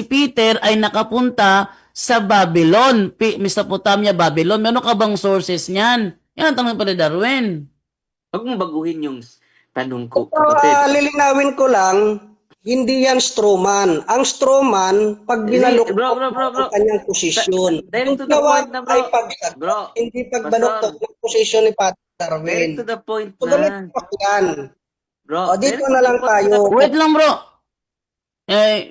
Peter ay nakapunta sa Babylon, Mesopotamia, Babylon. Meron ka bang sources niyan? Yan ang tanong ni Father Darwin. Huwag mong baguhin yung tanong ko, So, kapatid. lilinawin ko lang, hindi yan strawman. Ang strawman, pag binaluktot Bro, ang kanyang posisyon. Direct to Ang the tawag point na, ay bro. pagsagot, Bro, hindi pagbaluktot Pastor, ng posisyon ni Pat direct Darwin. to the point So, na. ganito pa yan. Bro, O, dito direct to na the lang point tayo. na. Wait lang, bro.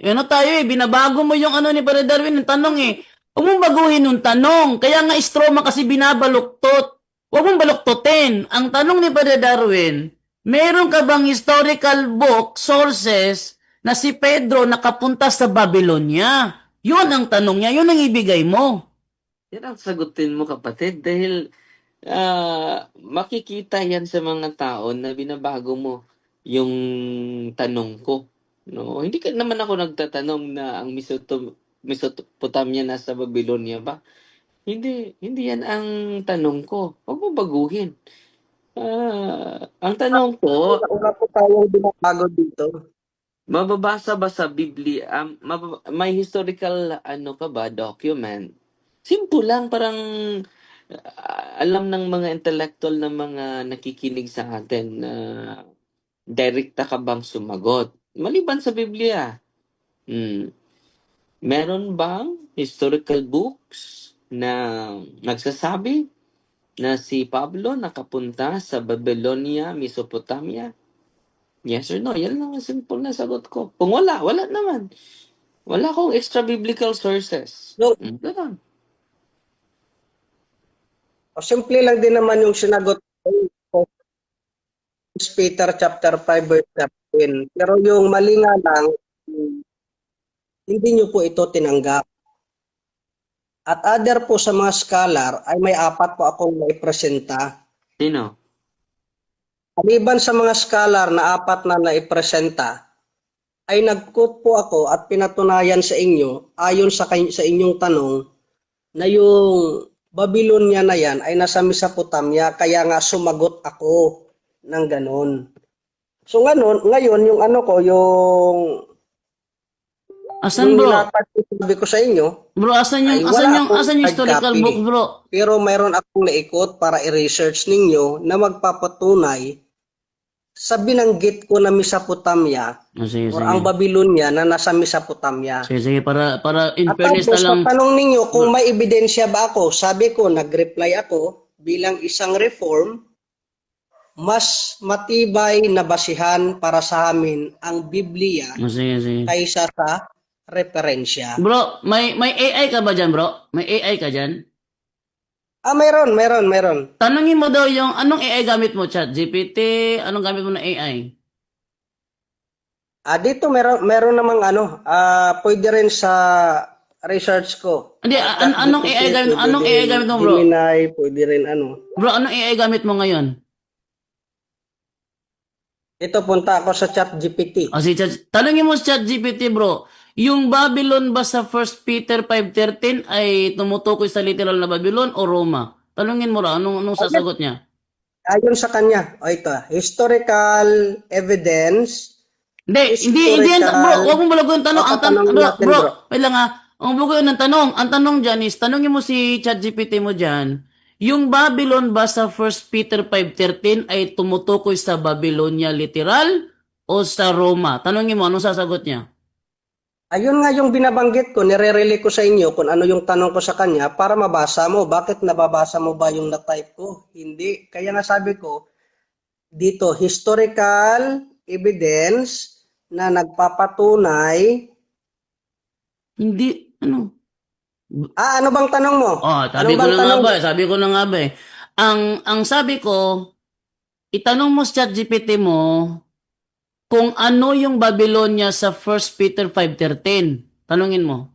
Ano tayo binabago mo yung ano ni Brother Darwin, yung tanong eh. Huwag mong baguhin yung tanong. Kaya nga Stroma kasi binabaluktot. Huwag mong baluktutin. Ang tanong ni Brother Darwin, meron ka bang historical book, sources, na si Pedro nakapunta sa Babylonia? Yun ang tanong niya, yun ang ibigay mo. Yan ang sagutin mo, kapatid. Dahil makikita yan sa mga tao na binabago mo yung tanong ko. No, hindi ka naman ako nagtatanong na ang Mesopotamia nasa Babylonia ba? Hindi yan ang tanong ko. Huwag mo baguhin. Ang tanong ko, Una po tayong binabago dito. mababasa ba sa Biblia, may historical ano ka ba, document? Simple lang, parang alam ng mga intellectual na mga nakikinig sa atin na direkta ka bang sumagot? Maliban sa Biblia. Hmm. Meron bang historical books na nagsasabi na si Pablo nakapunta sa Babylonia, Mesopotamia? Yes or no? Yan lang ang simple na sagot ko. Kung wala, wala naman. Wala akong extra biblical sources. So, Ganun. simple lang din naman yung sinagot ko. Peter chapter 5 verse 13. Pero yung mali nga lang, hindi nyo po ito tinanggap. At other po sa mga scholar ay may 4 po akong naipresenta. Sino? Maliban sa mga scholar na 4 na naipresenta, ay nag-quote po ako at pinatunayan sa inyo ayon sa inyong tanong na yung Babylonia na yan ay nasa Mesopotamia, kaya nga sumagot ako ng ganon. So ngayon yung ano ko, yung Asan bro? sabi ko sa inyo, Bro, asan ay yung, wala akong asan yung hard historical copy. book, bro? Pero mayroon akong naikot para i-research ninyo na magpapatunay sa binanggit ko na Mesopotamia Sige, or sige. ang Babylonia na nasa Mesopotamia. Sige, para in At fairness tapos na lang. sa tanong ninyo kung may ebidensya ba ako, sabi ko, nag-reply ako bilang isang reform, mas matibay na basihan para sa amin ang Biblia Sige, sige. kaysa sa referensya. Bro, may AI ka ba dyan, bro? May AI ka dyan? Meron. Tanungin mo daw yung anong AI gamit mo, Chat GPT, anong gamit mo na AI? Dito meron namang pwede rin sa research ko. Hindi, anong AI gamit, ChatGPT, anong pwede AI gamit mo, bro? Gemini, pwede rin ano. Bro, anong AI gamit mo ngayon? Ito, punta ako sa ChatGPT. Tanungin mo sa ChatGPT, bro. Yung Babylon ba sa 1 Peter 5:13 ay tumutukoy sa literal na Babylon o Roma? Tanungin mo ra, anong sasagot niya? Ayon sa kanya, o ito, historical evidence, Hindi yan, bro. historical, Huwag mong balago yung tanong. papatanongin Bro, natin, bro, bro. wait lang ha. Ang balago yun ng tanong. Ang tanong dyan is, tanongin mo si ChatGPT mo dyan, yung Babylon ba sa 1 Peter 5:13 ay tumutukoy sa Babylonia literal o sa Roma? Tanongin mo, anong sasagot niya? Ayun nga yung binabanggit ko, nire-relay ko sa inyo kung ano yung tanong ko sa kanya para mabasa mo. Bakit nababasa mo ba yung na-type ko? Hindi. Kaya nga sabi ko, dito, historical evidence na nagpapatunay. Hindi, ano? Ano bang tanong mo? Oh, Ano sabi ko bang na nga tanong ba, mo? sabi ko na nga ba eh. Ang sabi ko, itanong mo sa ChatGPT mo kung ano yung Babylonia sa 1 Peter 5:13. Tanungin mo.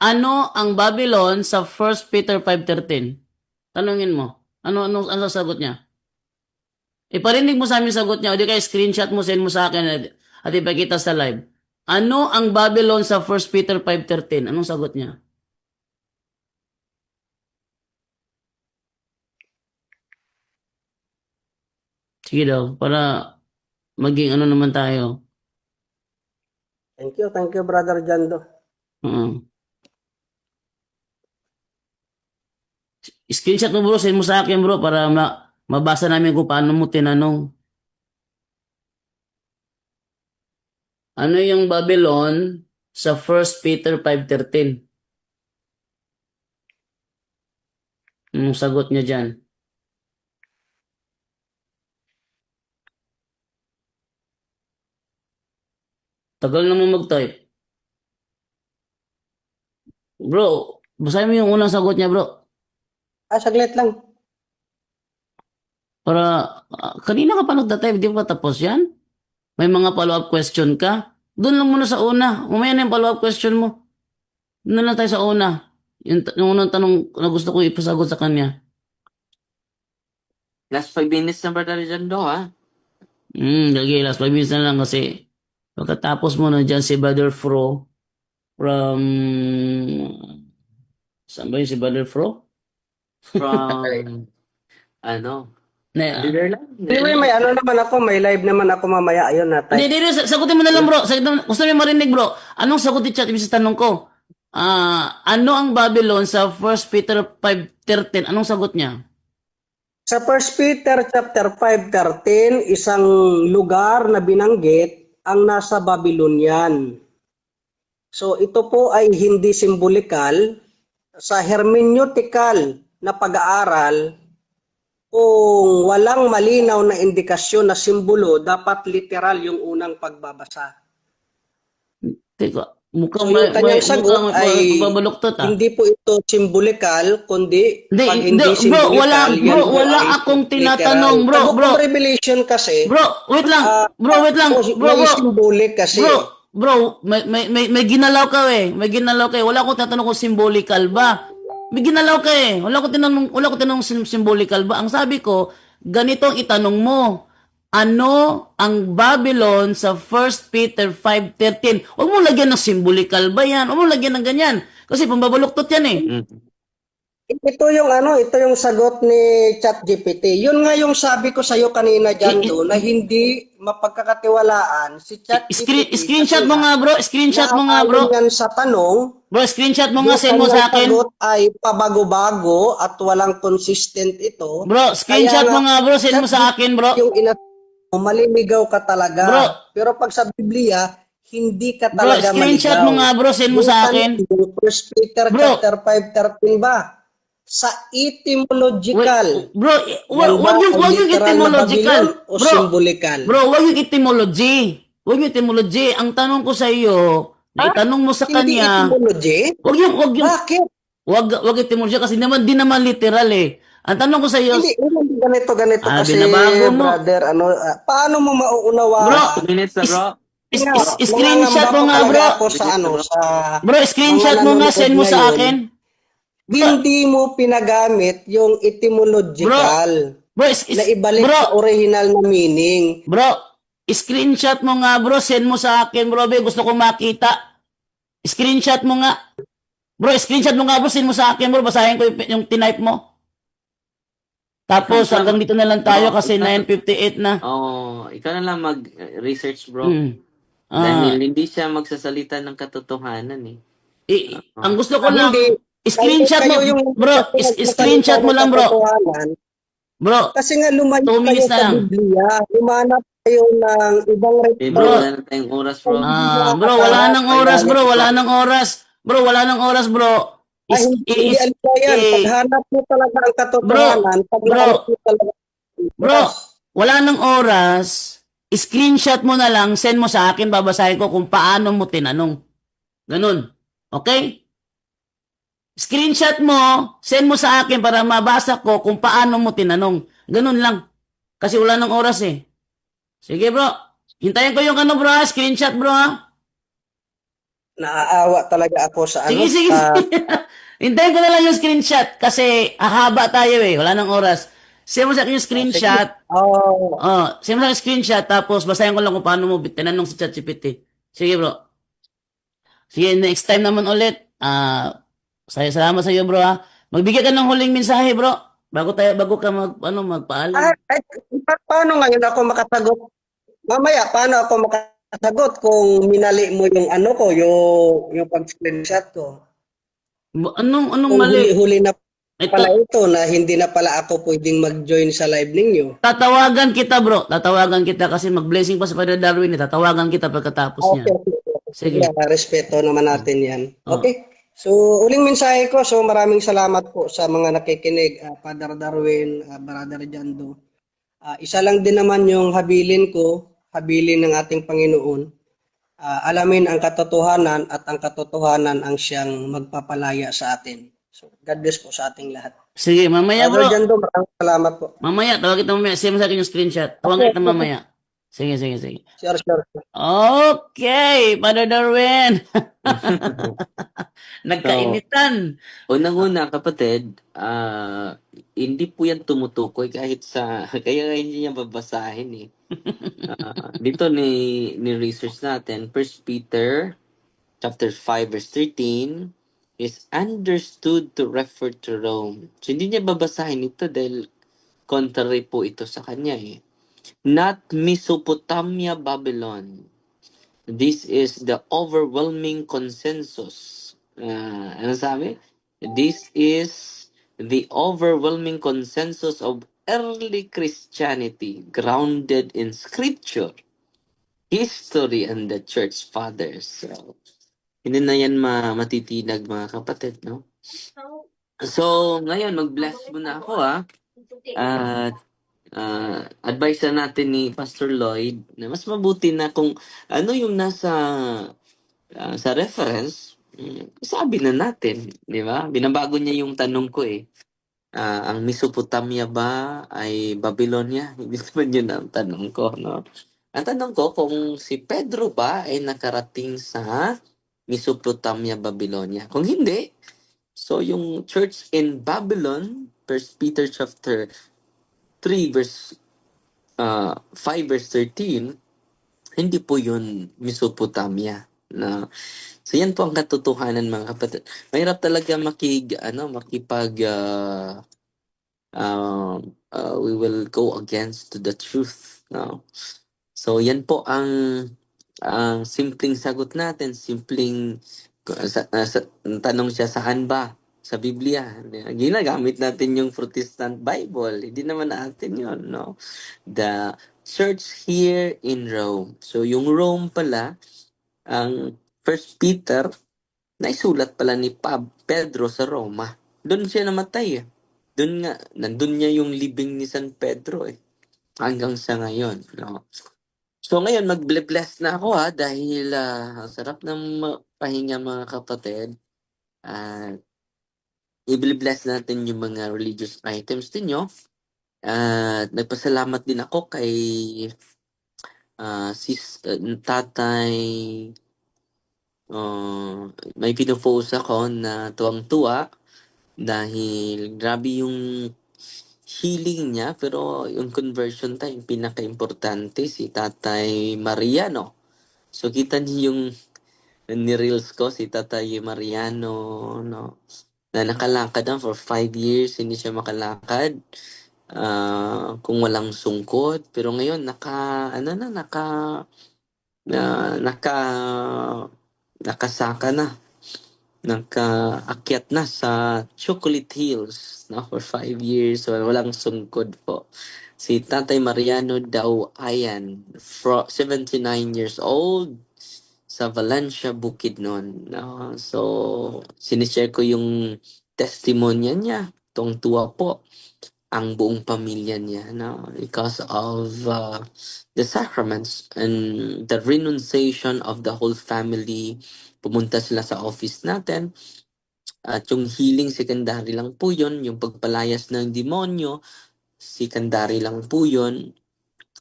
Ano ang Babylon sa 1 Peter 5:13? Tanungin mo. Ano sagot niya? Iparinig mo sa amin sagot niya o di kaya screenshot mo, send mo sa akin at ipakita sa live. Ano ang Babylon sa 1 Peter 5:13? Anong sagot niya? Sige daw, para maging ano naman tayo. Thank you, Brother Jando. Oo. Screenshot mo bro, send mo sa akin bro para mabasa namin kung paano mo tinanong. Ano yung Babylon sa 1 Peter 5:13? Anong sagot niya dyan? Tagal na mo mag-type. Bro, basahin mo yung unang sagot niya bro. Saglit lang. Para, kanina ka pa nagtatype, di ba tapos yan? May mga follow-up question ka? Doon lang muna sa una. Mamaya na yung follow-up question mo. Doon na lang tayo sa una. Yung unang tanong na gusto ko ipasagot sa kanya. Last 5 minutes na, Brother Jando, ha? Lagi, last 5 minutes na lang kasi pagkatapos mo na dyan si Brother Fro from, saan ba yun si Brother Fro? From, ano, Na, Netherlands? Anyway, may ano naman ako, may live naman ako mamaya. Ayun na, Hindi, type. hindi, sagutin mo na lang bro. Gusto mo marinig bro. Anong sagot ni chat ibig sa tanong ko? Ano ang Babylon sa 1 Peter 5:13? Anong sagot niya? Sa 1 Peter chapter 5:13, isang lugar na binanggit ang nasa Babylonian. So ito po ay hindi simbolikal. Sa hermeneutical na pag-aaral, kung walang malinaw na indikasyon na simbolo, dapat literal yung unang pagbabasa. Teka, mukhang So yung kanyang sagot ay pabaluktot hindi po ito simbolikal, kundi pag Hindi, hindi simbolikal, yan po wala ay akong literal. tinatanong, Sa Book of Revelation kasi, wait lang, may symbolic kasi. may ginalaw ka may ginalaw ka wala akong tatanong kung symbolical ba. May ginalaw ka wala ko tinanong symbolical ba. Ang sabi ko, ganito ang itanong mo. Ano ang Babylon sa 1 Peter 5:13? Huwag mo lagyan ng symbolical ba yan? Huwag mo lagyan ng ganyan. Kasi pambabaluktot yan Ito yung sagot ni ChatGPT. Yun nga yung sabi ko sa iyo kanina Jando na hindi mapagkakatiwalaan si ChatGPT. Screenshot mo nga bro, Naayon yan sa tanong. Bro, screenshot mo nga, Yung send mo sa kanyang akin. sagot ay pabago-bago at walang consistent ito. Bro, screenshot mo nga bro, send mo sa akin bro. Yung maliligaw ka talaga. Bro. Pero pag sa Biblia, hindi ka Bro, talaga screenshot maligaw. mo nga bro, send mo sa akin. Yung 1 Peter Bro. chapter 5:13 ba? Sa etymological. Bro, Yan ba wag yung ang literal na etymological. Babylon o symbolikal? Bro, wag yung etymology. Wag yung etymology. Ang tanong ko sa iyo, na itanong mo sa Hindi kanya, etymology? wag yung Bakit? wag etymology kasi di naman literal Ang tanong ko sa iyo, Hindi, ganito kasi, binabago mo. brother, paano mo mauunawaan? Bro, 2 minutes na, bro. Kasi nga, screenshot nangangamba mo po nga, talaga bro. ako sa ano, sa Bro, mga screenshot mo nga, nanonood send mo sa ngayon. akin. Hindi mo pinagamit yung Bro, etymological bro, na ibalik bro, sa original na meaning. bro, screenshot mo nga, bro, send mo sa akin, bro, be, gusto kong makita. Screenshot mo nga. Bro, screenshot mo nga, bro, send mo sa akin, bro, basahin ko yung tinype mo. Tapos, hanggang dito na lang tayo Bro, kasi 9:58 na. ikaw na lang mag-research, bro. Mm. Dahil hindi siya magsasalita ng katotohanan eh. Ang gusto ko lang, Hindi, screenshot kayo mo, yung bro, nagsasalita screenshot mo ng lang, bro. katotohanan. Bro, Kasi nga 2 lumayo kayo minutes na sa lang. Biblia. Lumanap kayo ng ibang Eh, bro, Bro, wala na tayong oras, bro. hindi na bro, wala asahan nang ang oras, galing. bro, wala nang oras. Bro, wala nang oras, bro. Ay, hindi alika yan. Paghanap mo talaga ang bro, katotohanan, bro, paghanap mo talaga ang bro, oras. wala nang oras. Screenshot mo na lang, send mo sa akin, babasahin ko kung paano mo tinanong. Ganun. Okay? Screenshot mo, send mo sa akin para mabasa ko kung paano mo tinanong. Ganun lang. Kasi wala nang oras eh. Sige bro. Hintayin ko yung ano bro ha. Screenshot bro ha. Naaawa talaga ako sa Sige, sige, sa sige. Hintayin ko na lang yung screenshot kasi hahaba tayo eh. Wala nang oras. Send mo sa akin yung sige. screenshot. Oh, Send mo sa akin yung screenshot tapos basahin ko lang kung paano mo tinanong sa ChatGPT. Sige bro. Sige, next time naman ulit. Salamat sa iyo, bro, ha. Magbigay ka ng huling mensahe, bro. Bago ka magpaalam. paano ngayon ako makasagot? Mamaya, paano ako makasagot kung minali mo yung ano ko, yung pag-screenshot ko? Anong Kung mali? huli-huli na pala Ito, ito na hindi na pala ako pwedeng mag-join sa live ninyo. tatawagan kita, bro. Tatawagan kita kasi mag-blessing pa sa Father Darwin. Tatawagan kita pagkatapos niya. Okay, okay. Sige, Sige. respeto naman natin yan. Oh. Okay. So, uling mensahe ko. So, maraming salamat po sa mga nakikinig. Father Darwin, Brother Jando. Isa lang din naman yung habilin ko, habilin ng ating Panginoon. Alamin ang katotohanan at ang katotohanan ang siyang magpapalaya sa atin. So, God bless po sa ating lahat. Sige, mamaya, Brother bro. Jando, maraming salamat po. Mamaya, tawag kita mamaya. Send mo sa akin yung screenshot. Tawagan kita mamaya. Sige, sige, sige. Sure, sure. Okay, Father Darwin. Nagkainitan. Unang-una, kapatid, hindi po yan tumutukoy kahit kaya nga hindi niya babasahin eh. Dito ni research natin, 1 Peter chapter 5 verse 13 is understood to refer to Rome. So hindi niya babasahin ito dahil contrary po ito sa kanya eh. Not Mesopotamia, Babylon. This is the overwhelming consensus. Ano sabi? This is the overwhelming consensus of early Christianity grounded in scripture, history, and the church fathers. So, hindi na yan matitinag mga kapatid, no? So, ngayon, mag-bless muna ako, At advice na natin ni Pastor Lloyd na mas mabuti na kung ano yung nasa sa reference, sabi na natin, di ba? Binabago niya yung tanong ko eh. Ang Mesopotamia ba ay Babylonia? Hindi naman yun ang tanong ko, no? Ang tanong ko kung si Pedro ba ay nakarating sa Mesopotamia, Babylonia. Kung hindi, so yung church in Babylon, 1 Peter chapter 3 verse 5 verse 13, hindi po yun Mesopotamia. No? So yan po ang katotohanan mga kapatid. Mahirap talaga we will go against to the truth. No? So yan po ang simpleng sagot natin, simpleng tanong siya saan ba? Sa Biblia. Ginagamit natin yung Protestant Bible. Hindi naman natin yun, no? The church here in Rome. So yung Rome pala, ang First Peter, naisulat pala ni Pedro sa Roma. Doon siya namatay eh. Nandun niya yung libing ni San Pedro eh. Hanggang sa ngayon, no? So ngayon, mag-bless na ako dahil ang sarap ng pahinga mga kapatid. At i-bless natin yung mga religious items ninyo. At nagpasalamat din ako kay tatay, may pinupost ako na tuwang-tuwa dahil grabe yung healing niya, pero yung conversion time, pinaka-importante si Tatay Mariano. So, kita niyo yung ni-reels ko, si Tatay Mariano, no, na nakalakad na for 5 years, hindi siya makalakad kung walang sungkot. Pero ngayon, naka, nakasaka na, nakaakyat na sa Chocolate Hills, no, for 5 years, so walang sungkod po. Si Tatay Mariano daw ayan, 79 years old, sa Valencia, Bukidnon. No? So, sinishare ko yung testimonya niya. Tuwang-tuwa po ang buong pamilya niya, no? Because of the sacraments and the renunciation of the whole family. Pumunta sila sa office natin. At yung healing, secondary lang po yun. Yung pagpalayas ng demonyo, secondary lang po yun.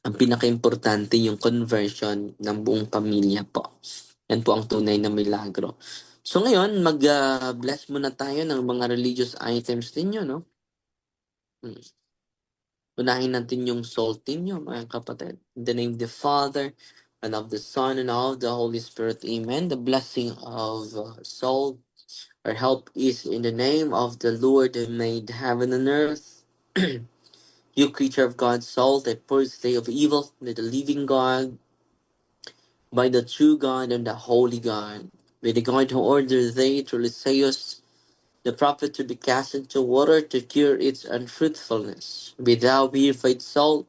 Ang pinaka-importante yung conversion ng buong pamilya po. Yan po ang tunay na milagro. So ngayon, mag-bless muna tayo ng mga religious items ninyo, no? Hmm. Unahin natin yung salt ninyo, mga kapatid. In the name of the Father, and of the Son, and of the Holy Spirit. Amen. The blessing of salt. Our help is in the name of the Lord who made heaven and earth. You creature of God's salt, that purge the day of evil, may the living God, by the true God and the holy God, may the God who ordered thee to Lysias, the prophet, to be cast into water to cure its unfruitfulness. Be thou purified salt,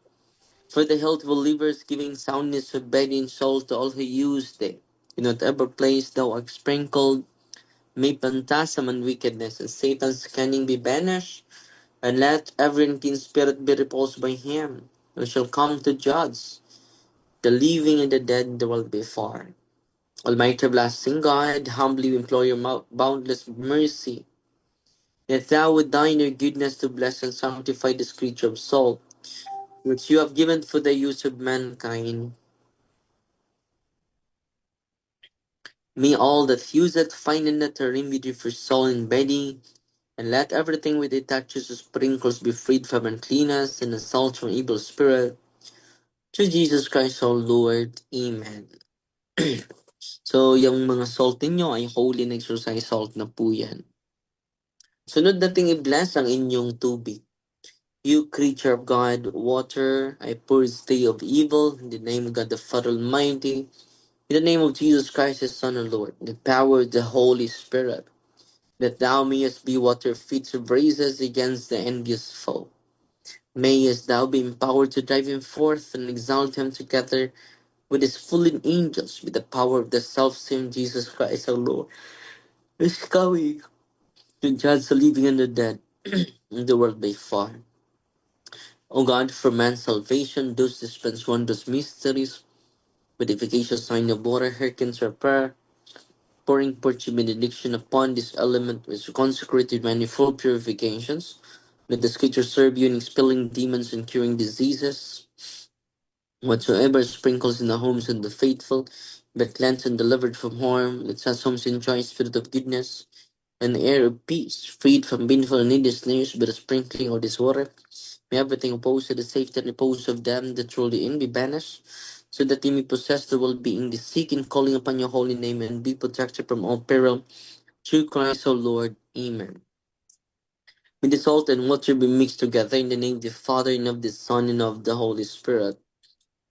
for the health of believers, giving soundness of body and soul to all who use thee. In whatever place thou art sprinkled, may phantasm and wickedness and Satan's cunning be banished, and let every unclean spirit be repulsed by him, who shall come to judge the living and the dead in the world before. Almighty everlasting God, humbly we implore your boundless mercy, that thou would thine your goodness to bless and sanctify this creature of soul, which you have given for the use of mankind. May all that use it find in it a remedy for soul and body, and let everything which it touches or sprinkles be freed from uncleanness and assault from evil spirit. To Jesus Christ our Lord. Amen. So, yung mga salt ninyo ay holy and exercise salt na po yan. Sunod nating i-bless ang inyong tubig. You creature of God, water, I purge thee of evil, in the name of God the Father Almighty, in the name of Jesus Christ, His Son and Lord, in the power of the Holy Spirit, that thou mayest be water fit to braces against the envious foe. Mayest thou be empowered to drive him forth and exalt him together with his fallen angels, with the power of the self-same Jesus Christ our Lord, is coming to judge the living and the dead in the world by far. O God, for man's salvation, those dispense wondrous mysteries, with efficacious sign of water, hearkens our prayer, pouring forth your benediction upon this element which consecrated manifold purifications. May the scripture serve you in expelling demons and curing diseases. Whatsoever sprinkles in the homes of the faithful, but cleansed and delivered from harm, let such homes enjoy spirit of goodness, and the air of peace, freed from baneful and needless snares by the sprinkling of this water. May everything opposed to the safety and repose of them that truly in be banished, so that they may possess the well-being they seek in calling upon your holy name and be protected from all peril. Through Christ our Lord. Amen. May the salt and water be mixed together in the name of the Father, and of the Son, and of the Holy Spirit.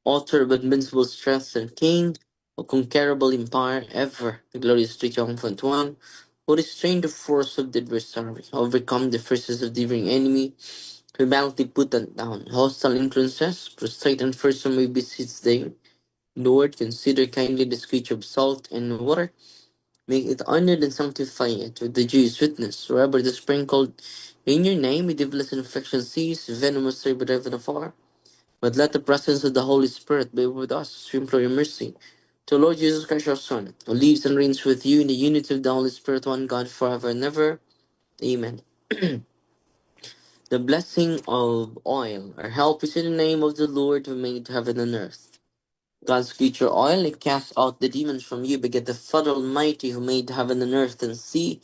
Author of invincible strength and King of conquerable empire ever, the glorious triumphant one, who restrained the force of the adversary, overcome the forces of the divine enemy, who boldly put down hostile influences, prostrate and first may beseech thee. Lord, consider kindly this creature of salt and water, make it honored and sanctify it with the Jewish witness, wherever the sprinkled in your name, may devils and infection cease, venomous serve heaven afar. But let the presence of the Holy Spirit be with us, we implore your mercy. To Lord Jesus Christ, our Son, who lives and reigns with you in the unity of the Holy Spirit, one God, forever and ever. Amen. The blessing of oil. Our help is in the name of the Lord who made heaven and earth. God's creature oil, it casts out the demons from you, beget the Father Almighty who made heaven and earth and sea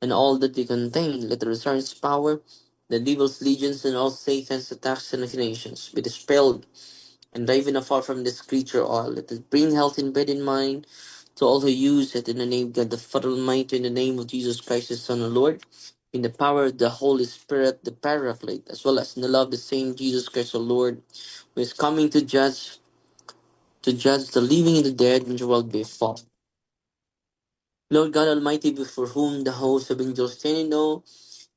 and all that they contain. Let the resurrection power, the devil's legions and all Satan's attacks and inclinations be dispelled and driven afar from this creature oil. Let it bring health in body and mind to all who use it in the name of God the Father Almighty, in the name of Jesus Christ, His Son, and Lord, in the power of the Holy Spirit, the Paraclete, as well as in the love of the same Jesus Christ, our Lord, who is coming to judge the living and the dead when the world be fall. Lord God Almighty, before whom the hosts of angels stand in awe,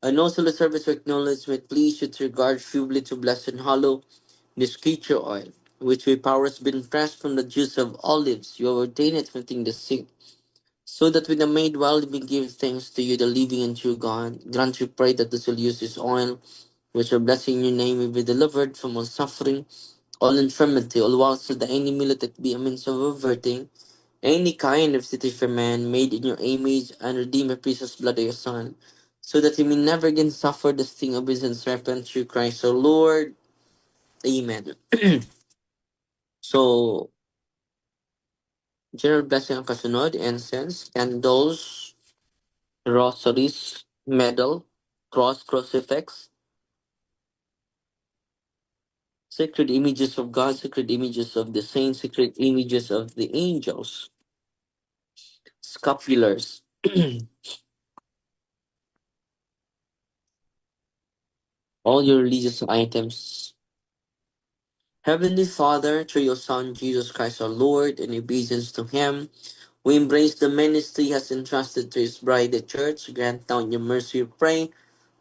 and also the service of acknowledgement, please should regard feebly to bless and hallow this creature oil, which with power has been pressed from the juice of olives. You have ordained it within the sick, so that with the made well we give thanks to you, the living and true God. Grant we pray that this will use this oil, which are blessing your name, will be delivered from all suffering, all infirmity, all wiles of the enemy, let it be a means of averting any kind of city for man made in your image and redeem a precious blood of your Son, so that he may never again suffer the sting of his serpent through Christ our Lord. Amen. So, general blessing ang kasunod, incense, candles, rosaries, medal, cross, crucifix, sacred images of God, sacred images of the saints, sacred images of the angels, scapulars, all your religious items. Heavenly Father, through your Son, Jesus Christ our Lord, in obedience to him, we embrace the ministry he has entrusted to his bride, the church. Grant down your mercy, we pray,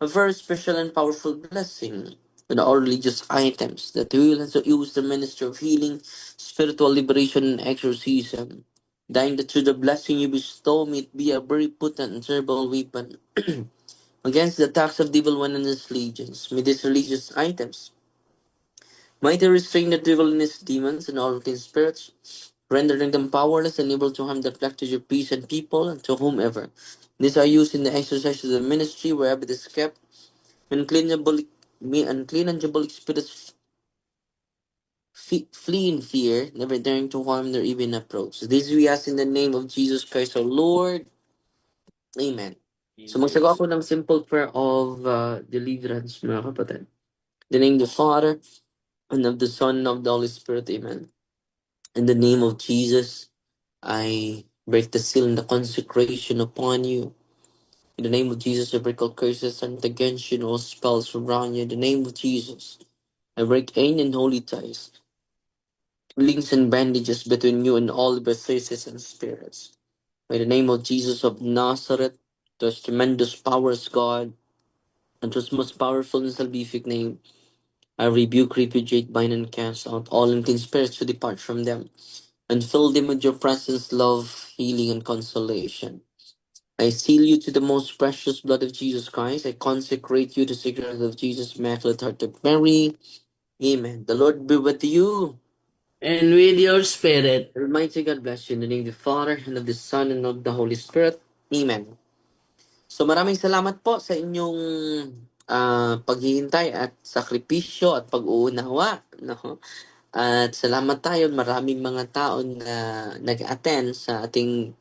a very special and powerful blessing with all religious items, that we will also use the ministry of healing, spiritual liberation, and exorcism. Dying that through the blessing you bestow, may it be a very potent and terrible weapon against the attacks of the evil one and his legions. May these religious items mighty restrain the devil and his demons and all unclean spirits, rendering them powerless and able to harm the collective of peace and people and to whomever. These are used in the exercise of the ministry wherever it is kept. Unclean and diabolic spirits flee in fear, never daring to harm nor even approach. This we ask in the name of Jesus Christ our Lord. Amen. So magsagawa ako ng simple prayer of deliverance, mga kapatid. In the name of the Father, and of the Son, and of the Holy Spirit. Amen. In the name of Jesus, I break the seal and the consecration upon you. In the name of Jesus, I break all curses and against you and all spells from around you. In the name of Jesus, I break any unholy ties, links and bandages between you and all adversaries and spirits. In the name of Jesus of Nazareth, those tremendous powers, God, and those most powerful and salvific name, I rebuke, repudiate, bind, and cast out all unclean spirits to depart from them, and fill them with your presence, love, healing, and consolation. I seal you to the most precious blood of Jesus Christ. I consecrate you to the sacred of Jesus, Immaculate Heart of Mary. Amen. The Lord be with you. And with your spirit. Almighty God bless you in the name of the Father, and of the Son, and of the Holy Spirit. Amen. So maraming salamat po sa inyong paghihintay at sakripisyo at pag-uunawa. No? At salamat tayo, maraming mga tao na nag-attend sa ating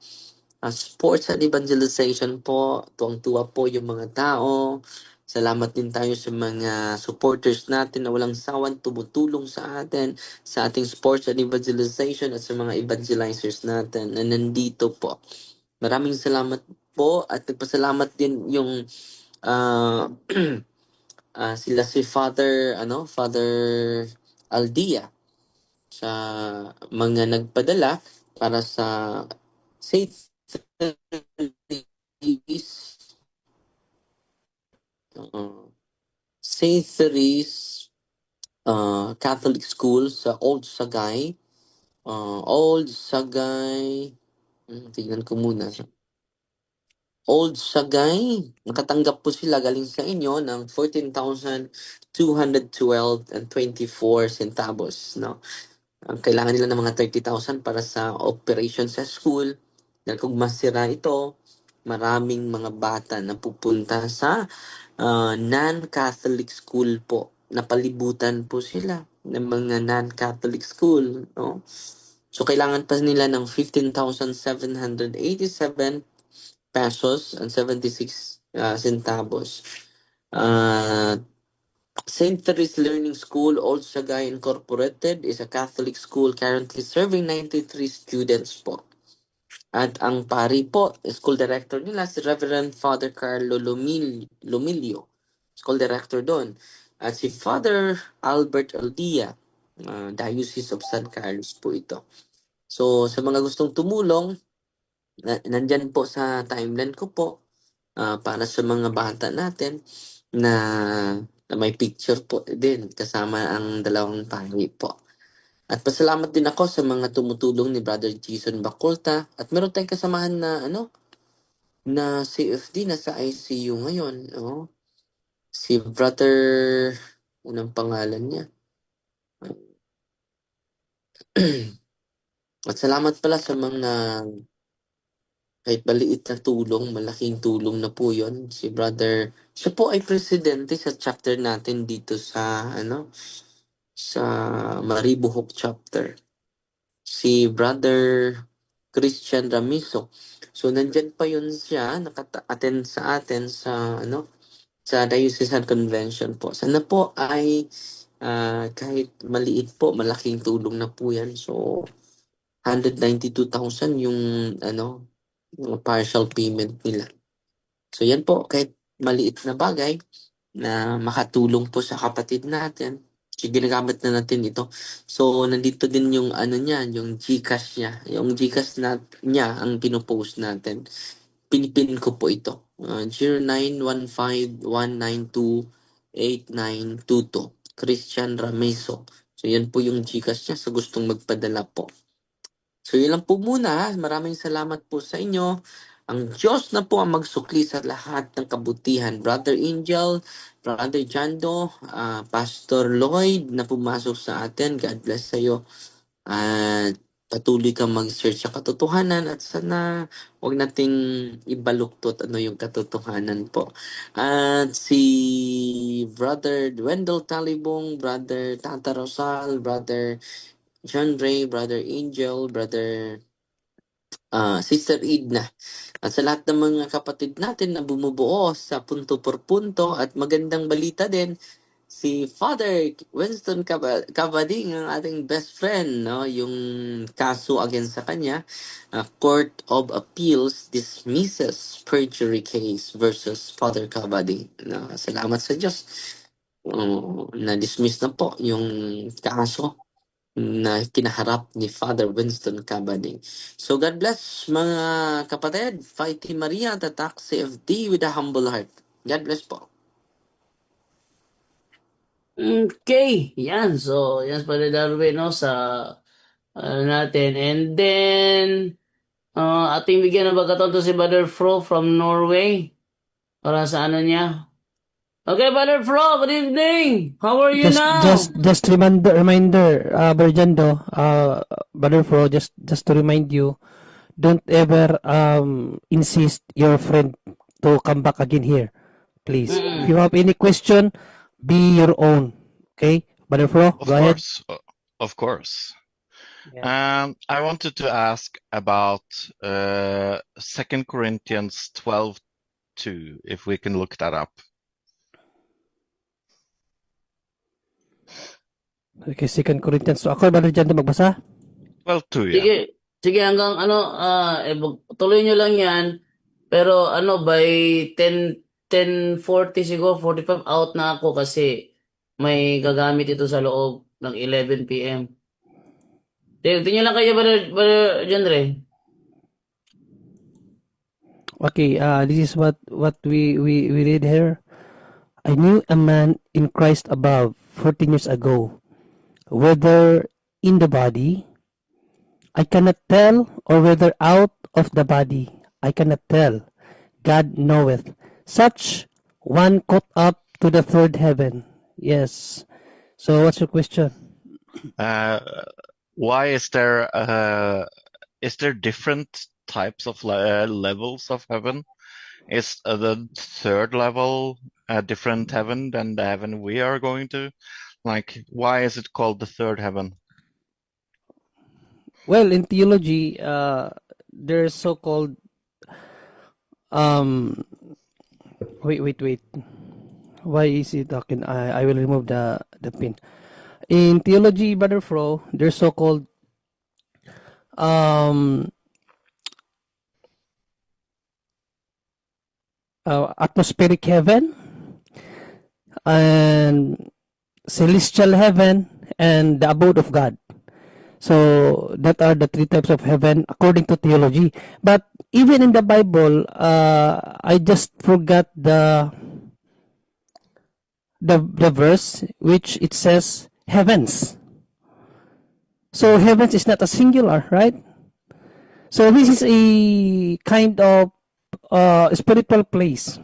sports and evangelization po. Tuwang-tuwa po yung mga tao. Salamat din tayo sa mga supporters natin na walang sawan tumutulong sa atin sa ating sports and evangelization at sa mga evangelizers natin na nandito po. Maraming salamat po at nagpasalamat din yung ah, sila si Father Aldia sa mga nagpadala para sa St. Therese, uh, St. Therese Catholic School sa Old Sagay. Old Sagay, tignan ko muna. Old Sagay, nakatanggap po sila galing sa inyo ng 14,212 and 24 centavos, no? Ang kailangan nila ng mga 30,000 para sa operation sa school. Dahil kung masira ito, maraming mga bata na pupunta sa non-Catholic school po. Napalibutan po sila ng mga non-Catholic school, no? So, kailangan pa nila ng 15,787 pesos and 76 centavos. St. Therese Learning School, Old Sagay Incorporated, is a Catholic school currently serving 93 students po. At ang pari po, school director nila, si Reverend Father Carlo Lumilio, school director doon. At si Father Albert Aldia, Diocese of San Carlos po ito. So, sa mga gustong tumulong, nandyan po sa timeline ko po, para sa mga bata natin na may picture po din kasama ang dalawang pari po. At pasalamat din ako sa mga tumutulong ni Brother Jason Bacolta at meron tayong kasamahan na na CFD na sa ICU ngayon, si Brother, unang pangalan niya. At salamat pala sa mga kahit maliit na tulong, malaking tulong na po yon. Si Brother, siya po ay presidente sa chapter natin dito sa sa Maribohok chapter. Si Brother Christian Ramiso. So nandyan pa yun siya, nakata-attend sa atin sa sa Diocesan Convention po. Sana po ay kahit maliit po, malaking tulong na po yan. So 192,000 yung yung partial payment nila. So yan po, kahit maliit na bagay na makatulong po sa kapatid natin. So, ginagamit na natin ito. So, nandito din yung niya, yung GCash niya. Yung GCash niya ang pinopost natin. Pinipin ko po ito. 0915-192-8922. Christian Rameso. So, yan po yung GCash niya sa gustong magpadala po. So, yun lang po muna. Maraming salamat po sa inyo. Ang Diyos na po ang magsukli sa lahat ng kabutihan. Brother Angel, Brother Jando, Pastor Lloyd na pumasok sa atin. God bless sa iyo. At patuloy kang mag-search sa katotohanan at sana huwag nating ibaluktot yung katotohanan po. At si Brother Wendell Talibong, Brother Tata Rosal, Brother John Ray, Brother Angel, Brother Sister Edna. At sa lahat ng mga kapatid natin na bumubuo sa punto por punto at magandang balita din, si Father Winston Cavading, ang ating best friend, yung kaso against sa kanya, Court of Appeals dismisses perjury case versus Father Cavading. Salamat sa Diyos. Na-dismiss na po yung kaso na kinaharap ni Father Winston Cavading. So God bless mga kapatid. Fighting Maria, tatak CFD with a humble heart. God bless po. Okay, yan. So, yan Brother Darwin, sa natin. And then, ating bigyan ng pagkataon to si Brother Fro from Norway. Para sa niya. Okay, Brother Fro, good evening. How are you now? Just reminder, Brother Jando, Brother Fro, just to remind you, don't ever insist your friend to come back again here, please. If you have any question, be your own. Okay, Brother Fro, Of go ahead. course, of course. Yeah. I wanted to ask about 2 Corinthians 12:2, if we can look that up. Okay, 2 Corinthians. So ako, Brother Jando, magbasa? 12:2, yeah. Sige, sige hanggang tuloy nyo lang yan. Pero by 10:40 siguro, 45 out na ako kasi may gagamit ito sa loob ng 11 p.m. Tingnan lang kayo, Brother Jandre. Okay, this is what we read here. I knew a man in Christ above 14 years ago, whether in the body, I cannot tell, or whether out of the body, I cannot tell. God knoweth. Such one caught up to the third heaven. Yes. So what's your question? Why is there different types of levels of heaven? Is the third level a different heaven than the heaven we are going to? Like, why is it called the third heaven? Well, in theology, there's so-called um. Wait. Why is it talking? I will remove the pin. In theology, Brother Fro, there's so-called um atmospheric heaven and celestial heaven and the abode of God. So that are the three types of heaven according to theology. But even in the Bible, I just forgot the verse which it says heavens. So heavens is not a singular, right? So this is a kind of spiritual place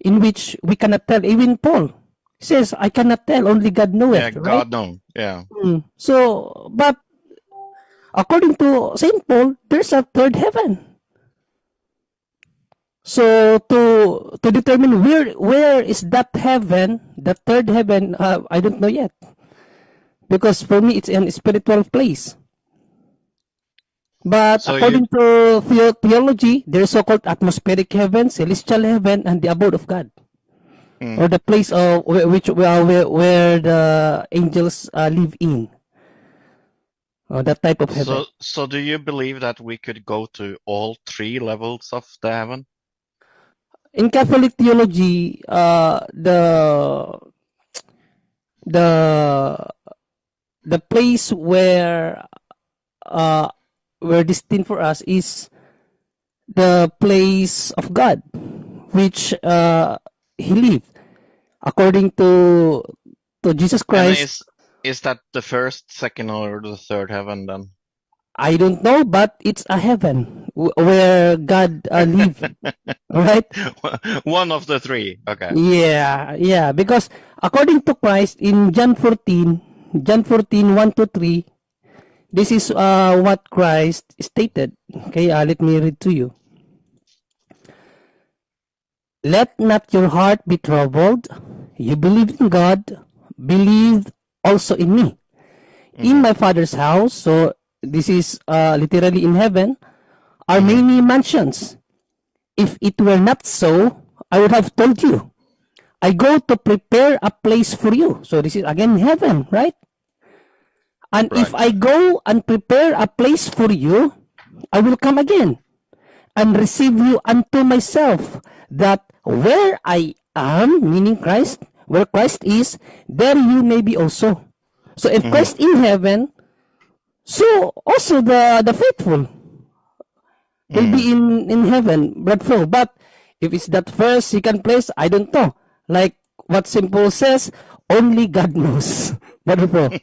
in which we cannot tell. Even Paul says, "I cannot tell; only God Yeah, knoweth." Right? God knows. Yeah. So, but according to Saint Paul, there's a third heaven. So to determine where is that heaven, the third heaven, I don't know yet, because for me it's an spiritual place. But So you according to theology, there's so-called atmospheric heaven, celestial heaven, and the abode of God, or the place of where the angels live in, or that type of heaven. so do you believe that we could go to all three levels of the heaven? In Catholic theology, the place where destined for us is the place of God, which He lived according to Jesus And Christ. is that the first, second, or the third heaven then? I don't know, but it's a heaven where God live, right? One of the three. Okay. Yeah, because according to Christ in John 14, 1 to 3, this is what Christ stated. Okay, let me read to you. Let not your heart be troubled. You believe in God, believe also in me. In my Father's house, so this is literally in heaven, are many mansions. If it were not so, I would have told you. I go to prepare a place for you. So this is again heaven, right? And if I Right. go and prepare a place for you, I will come again and receive you unto myself, that where I am, meaning Christ, where Christ is, there you may be also. So if Christ in heaven, so also the faithful will be in heaven, brother. But if it's that first, second place, I don't know. Like what St. Paul says, only God knows, brother.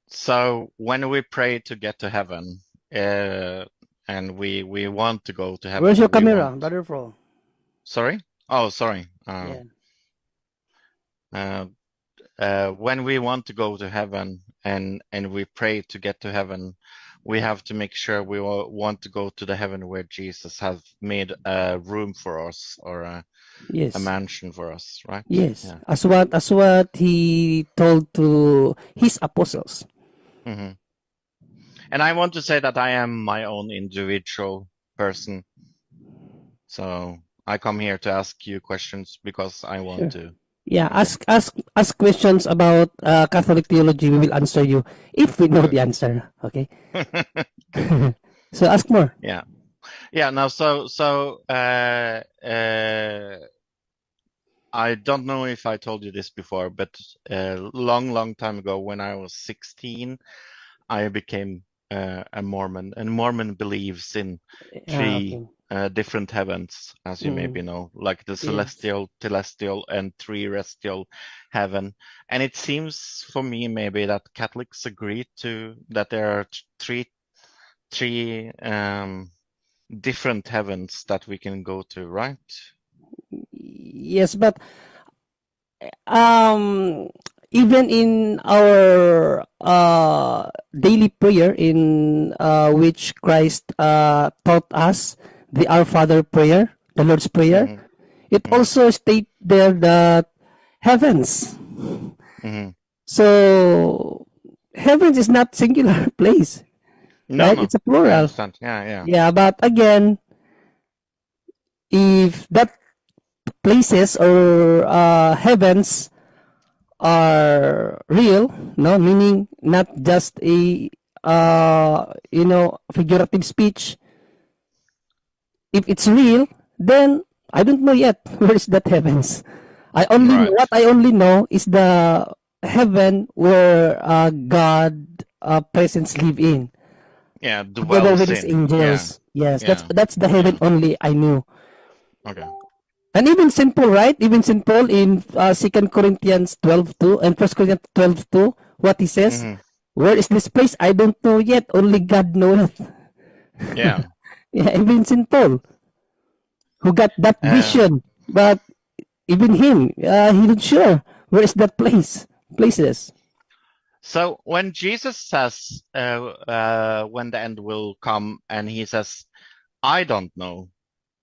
So when we pray to get to heaven, and we want to go to heaven, Where's your we camera, want... brother Fro? Sorry? Oh, sorry. Yeah. When we want to go to heaven and we pray to get to heaven, we have to make sure we want to go to the heaven where Jesus has made a room for us, or a Yes. mansion for us, right? Yes. Yeah. As what he told to his apostles. hmm And I want to say that I am my own individual person. So I come here to ask you questions because I want to. Yeah, ask questions about Catholic theology. We will answer you if we know the answer. Okay. So ask more. Yeah. Now, I don't know if I told you this before, but a long time ago, when I was 16, I became a Mormon, and Mormon believes in three different heavens, as you maybe know, like the celestial, telestial, and terrestrial heaven. And it seems for me maybe that Catholics agree to that there are three different heavens that we can go to, right? Yes, but even in our daily prayer, in which Christ taught us, the Our Father prayer, the Lord's prayer, it also state there that heavens. Mm-hmm. So heavens is not singular place, No, right? no, It's a I plural. understand. Yeah, yeah. Yeah, but again, if that places or heavens are real, no, meaning not just a figurative speech. If it's real, then I don't know yet where is that heavens. Right. What I only know is the heaven where God presence live in Yeah, together with dwells his in. Yeah, angels. Yes, yeah, that's the heaven yeah. only I knew. Okay. And even St. Paul, right? Even St. Paul in 2 Corinthians 12:2 and 1 Corinthians 12:2, what he says, Hmm. where is this place? I don't know yet. Only God knoweth. Yeah. Yeah, even St. Paul, who got that Uh, vision, but even him, he not sure where is that places. so when Jesus says, when the end will come, and he says, I don't know,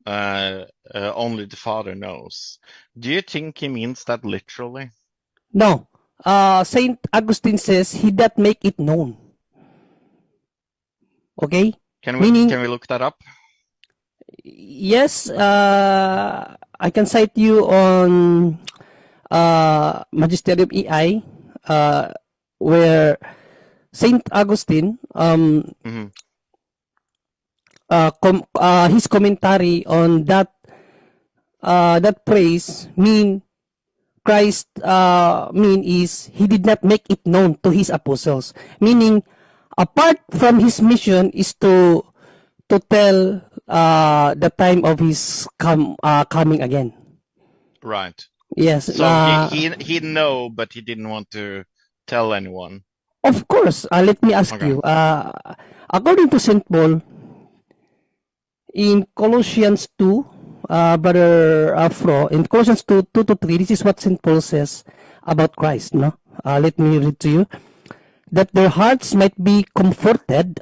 only the Father knows. Do you think he means that literally? No, Saint Augustine says he that make it known. Okay, meaning Can we look that up? yes, I can cite you on Magisterium EI, where Saint Augustine, Hmm. his commentary on that praise mean Christ mean is he did not make it known to his apostles, meaning apart from his mission is to tell the time of his coming again. Right. Yes, So he know, but he didn't want to tell anyone. of course. Let me ask Okay. you. According to Saint Paul in Colossians 2, Brother Afro, in Colossians 2, 2 to 3, this is what Saint Paul says about Christ. No, let me read to you that their hearts might be comforted,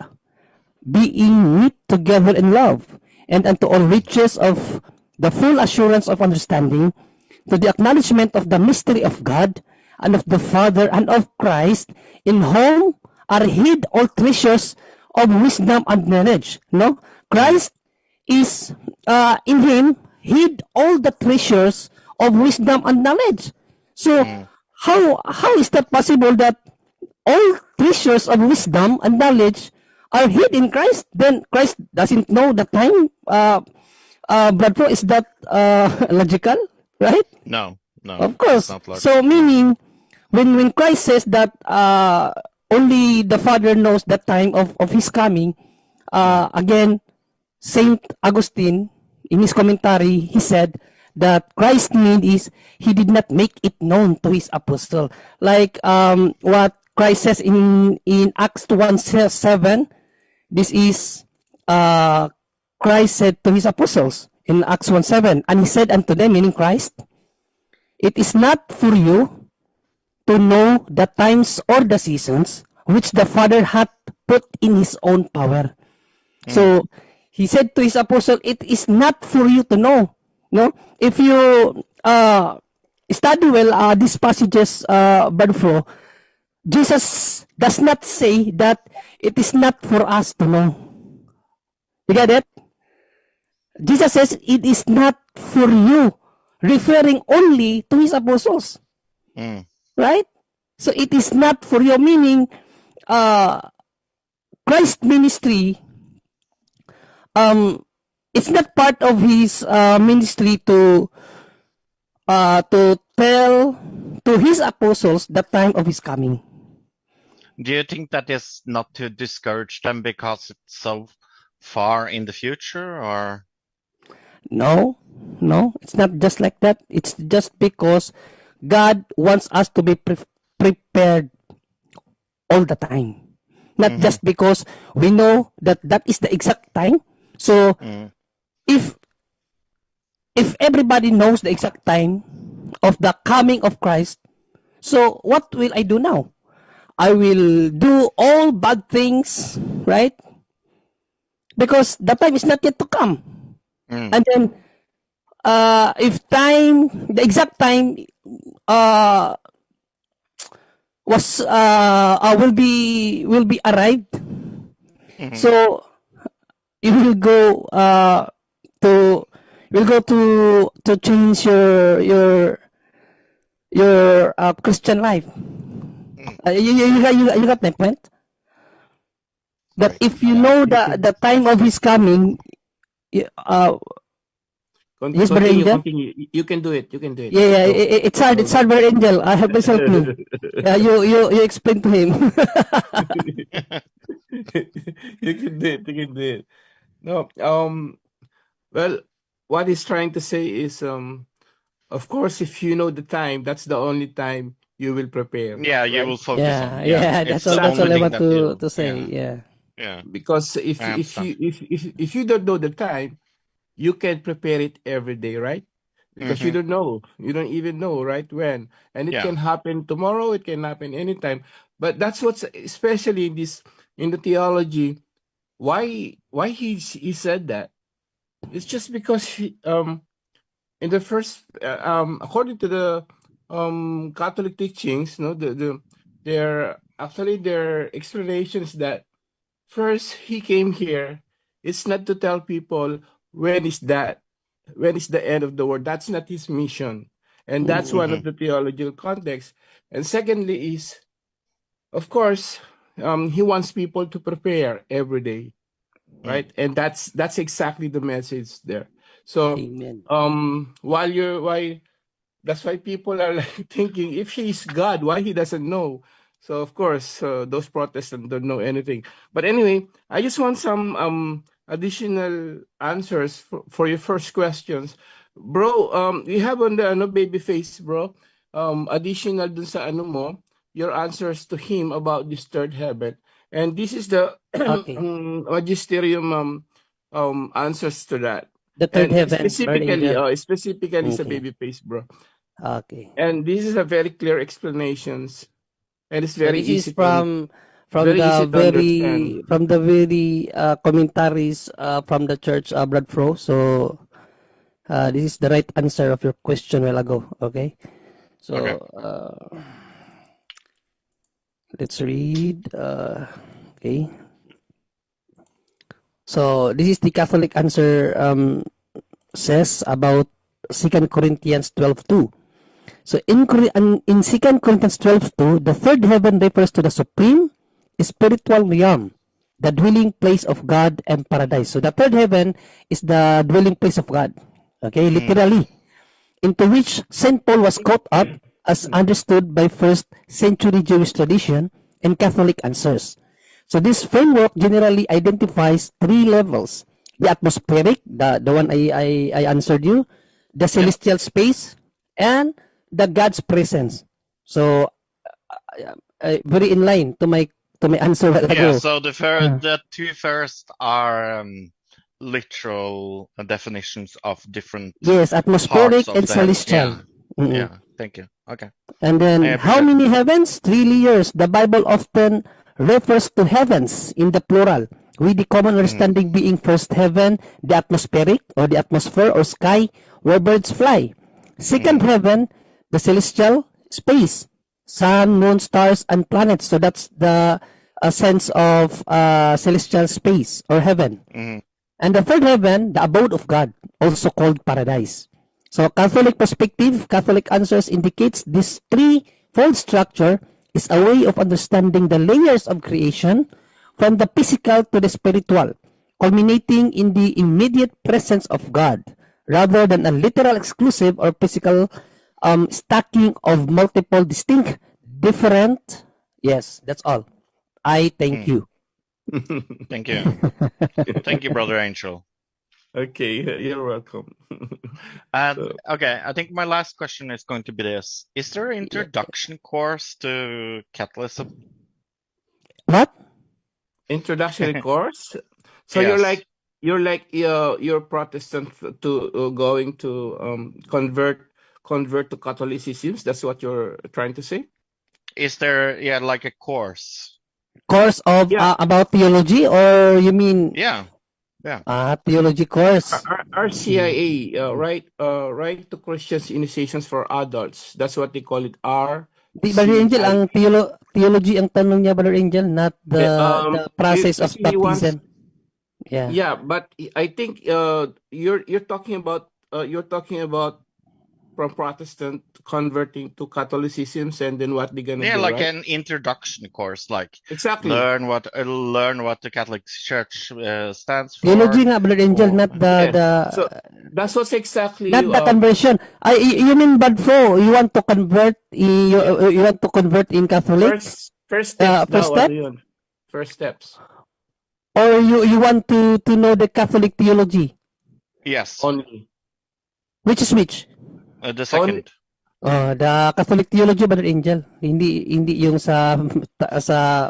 being knit together in love, and unto all riches of the full assurance of understanding, to the acknowledgement of the mystery of God, and of the Father, and of Christ, in whom are hid all treasures of wisdom and knowledge. No? Mm. Christ is, in him, hid all the treasures of wisdom and knowledge. So, Mm. how is that possible that all treasures of wisdom and knowledge are hid in Christ? Then Christ doesn't know the time. Brother, is that logical? Right? No, no, Of it's course. not So logical. No. meaning, when Christ says that only the Father knows the time of his coming, again, Saint Augustine, in his commentary, he said that Christ's need is he did not make it known to his apostle. Like what Christ says in Acts 1:7, this is Christ said to his apostles in Acts 1:7, and he said unto them, meaning Christ, it is not for you to know the times or the seasons which the Father hath put in his own power. Mm. So he said to his apostle, it is not for you to know. No, if you study well these passages, Brother Fro, Jesus does not say that it is not for us to know. You get it? Jesus says it is not for you, referring only to his apostles, Mm. right? So it is not for you, meaning Christ's ministry, it's not part of his ministry to tell to his apostles the time of his coming. Do you think that is not to discourage them because it's so far in the future, or? No, it's not just like that. It's just because God wants us to be prepared all the time. Not Mhm. just because we know that that is the exact time. So Mm. if everybody knows the exact time of the coming of Christ, so what will I do now? I will do all bad things, right? Because the time is not yet to come. Mm. And then if time, the exact time, uh will be arrived. Mhm. So you will go to change your Christian life. Mm. You got my point? That Right. if you Yeah. know the time of his coming, y- uh, yes, Brother Continue, Angel? continue. You can do it. You can do it. Yeah, Go. it's hard. It's hard, Brother Angel. Help us, help me. You explain to him. You can do it. You can do it. No, well, what he's trying to say is, of course, if you know the time, that's the only time you will prepare, Yeah, you right? will focus on. Yeah. It's That's all. the That's all only I thing want that you. to say. Yeah. Yeah. Yeah. Because I understand. if you don't know the time, you can prepare it every day, right? Because you Hmm. don't know, you don't even know, right, when, and it Yeah. can happen tomorrow, it can happen anytime. But that's what's especially in the theology, why he said that. It's just because in the first according to the Catholic teachings, no, their explanations that first he came here, it's not to tell people when is that, when is the end of the world. That's not his mission, and that's one Hmm. of the theological contexts. And secondly is, of course, he wants people to prepare every day, right? And that's exactly the message there. So Amen. why that's why people are like thinking, if he's God, why he doesn't know? So of course, those Protestants don't know anything. But anyway, I just want some additional answers for your first questions, bro. You have on the baby face, bro. Additional dun sa ano mo, your answers to him about this third heaven, and this is the Okay. magisterium answers to that. The third And heaven, Brother Angel. specifically sa Okay. baby face, bro. Okay. And this is a very clear explanations, and it's So this is very easy to understand. from the very commentaries from the church Brad Fro. So this is the right answer of your question while ago. Okay. So Okay. let's read. Okay. So this is the Catholic answer says about 2 Corinthians 12:2. So in 2 Corinthians 12:2, the third heaven refers to the supreme spiritual realm, the dwelling place of God and paradise. So the third heaven is the dwelling place of God. Okay, literally, into which St. Paul was caught up as understood by first century Jewish tradition and Catholic answers. So this framework generally identifies three levels: the atmospheric, the one I answered you, the celestial space, and the God's presence. So very in line to my answer while Yeah. ago. So the two first are literal definitions of different Yes, atmospheric parts of and the heaven. celestial. Yeah. Yeah. Thank you. Okay. And I then how appreciate it. many heavens? 3 layers. The Bible often refers to heavens in the plural, with the common understanding being first heaven, the atmospheric or the atmosphere or sky where birds fly. Second heaven, the celestial space, sun, moon, stars, and planets. So that's the sense of celestial space or heaven. Mhm. And the third heaven, the abode of God, also called paradise. So Catholic perspective, Catholic answers indicates this three-fold structure is a way of understanding the layers of creation from the physical to the spiritual, culminating in the immediate presence of God, rather than a literal exclusive or physical stacking of multiple distinct, different. Yes, that's all. I thank you. Thank you. Thank you, Brother Angel. Okay, you're welcome. And So, okay, I think my last question is going to be this: is there an introduction course to Catholicism? What? introductory course. So Yes. you're Protestant to going to convert to Catholicism. That's what you're trying to say. Is there like a course? Course of Yeah. about theology, or you mean Yeah. theology course? RCIA, right to Christians Initiations for Adults. That's what they call it. Brother Angel, ang CIV. theology ang tanong niya, Brother Angel, not the process of Kasi he wants, baptism. Yeah. yeah, but I think you're talking about from Protestant converting to Catholicism, and then what they're gonna Yeah, do, like right? an introduction course, like Exactly. learn what the Catholic Church stands for. Theology nga, Brother Angel, or- not So that's what's exactly not the conversion. You mean, Badfo, you want to convert, you want to convert in Catholic? first steps First daw, step? ano yun? First steps. Or you want to know the Catholic theology? Yes, Only. Which is which? the second. The Catholic theology, Brother Angel. Hindi yung sa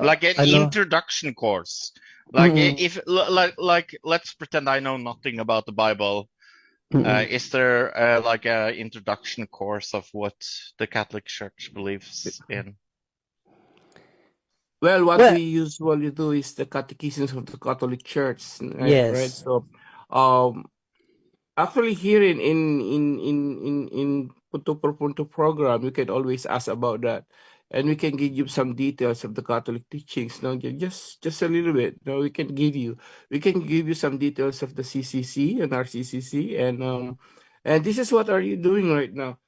Like an ano. introduction course. Like Mm-mm. if like let's pretend I know nothing about the Bible. Mm-mm. Is there like a introduction course of what the Catholic Church believes in? Well, what Well- we usually do is the catechisms of the Catholic Church, right? Yes. Right. So, actually, here in Punto por Punto program, you can always ask about that, and we can give you some details of the Catholic teachings. No, just a little bit. No, we can give you some details of the CCC and RCCC, and this is what are you doing right now?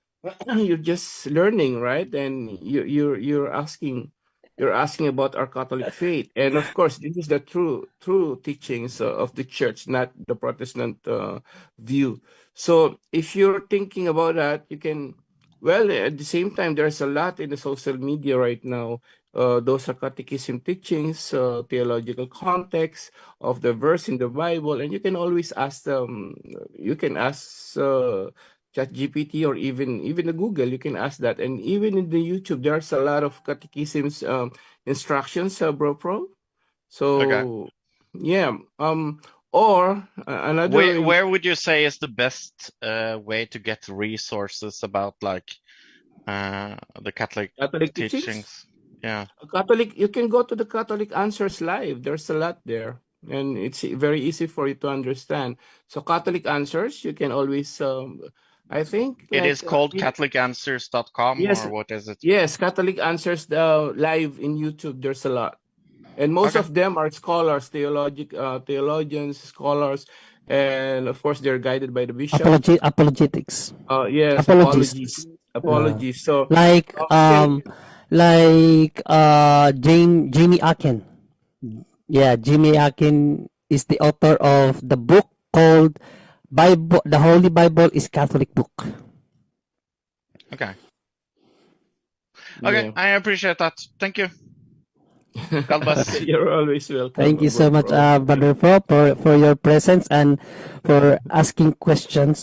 You're just learning, right? And you're asking about our Catholic faith, and of course, this is the true teachings of the Church, not the Protestant view. So, if you're thinking about that, you can. Well, at the same time, there's a lot in the social media right now. Those are catechism teachings, theological context of the verse in the Bible, and you can always ask them. You can ask ChatGPT or even the Google. You can ask that, and even in the YouTube, there's a lot of catechisms instructions, bro pro. So Okay. yeah, or another Where would you say is the best way to get resources about like the Catholic Catholic teachings? teachings. Yeah. Catholic, you can go to the Catholic Answers Live. There's a lot there, and it's very easy for you to understand. So Catholic Answers, you can always, I think, It like, is called CatholicAnswers.com Yes. or what is it? Yes, Catholic Answers Live in YouTube. There's a lot, and most Okay. of them are scholars, theologians, scholars, and of course they're guided by the bishop. Apologetics. Yes, Apologists. apologies. So Like Jamie Akin. Yeah, Jamie Akin is the author of the book called Bible. The Holy Bible is Catholic book. Okay. Okay, yeah. I appreciate that. Thank you. God bless. You're always welcome. Thank you so bro, much, bro. Brother Fro, for your presence and for asking questions,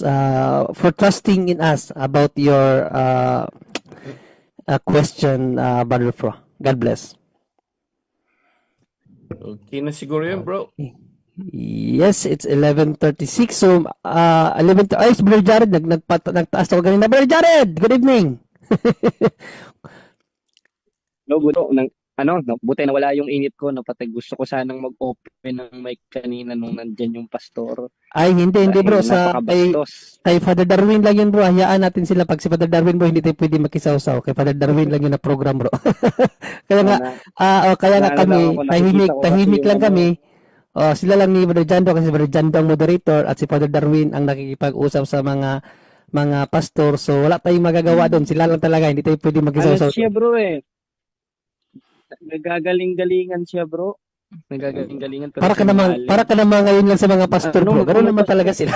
for trusting in us about your question, Brother Fro. God bless. Okay na siguro yun, bro. Yes, it's 11:36. So, 11 to, ay, si Brother Jared, nagtaas ako ganina. Brother Jared, good evening. No, buto nang buti na wala yung init ko, no, pati gusto ko sanang mag-open ng mic kanina nung nandiyan yung pastor. Ay, hindi bro, Dahil sa napakabastos. kay Father Darwin lang yun bro, hayaan natin sila. Pag si Father Darwin bro, hindi tayo pwede makisawsaw. Kay Father Darwin lang yun na program bro. Kaya nga, kaya nga Naalala kami, ko, nakikita ko kasi tahimik yung lang kami. Sila lang ni Brother Jando, kasi si Brother Jando ang moderator at si Father Darwin ang nakikipag-usap sa mga pastor. So wala tayong magagawa doon. Sila lang talaga, hindi tayo pwede Ano makisawsaw. siya, bro, eh. Nagagaling-galingan siya, bro. Nagagaling-galingan. pero Para ka sinungaling. naman ngayon lang sa mga pastor Ano, bro. Ganun ano naman pa- talaga sila.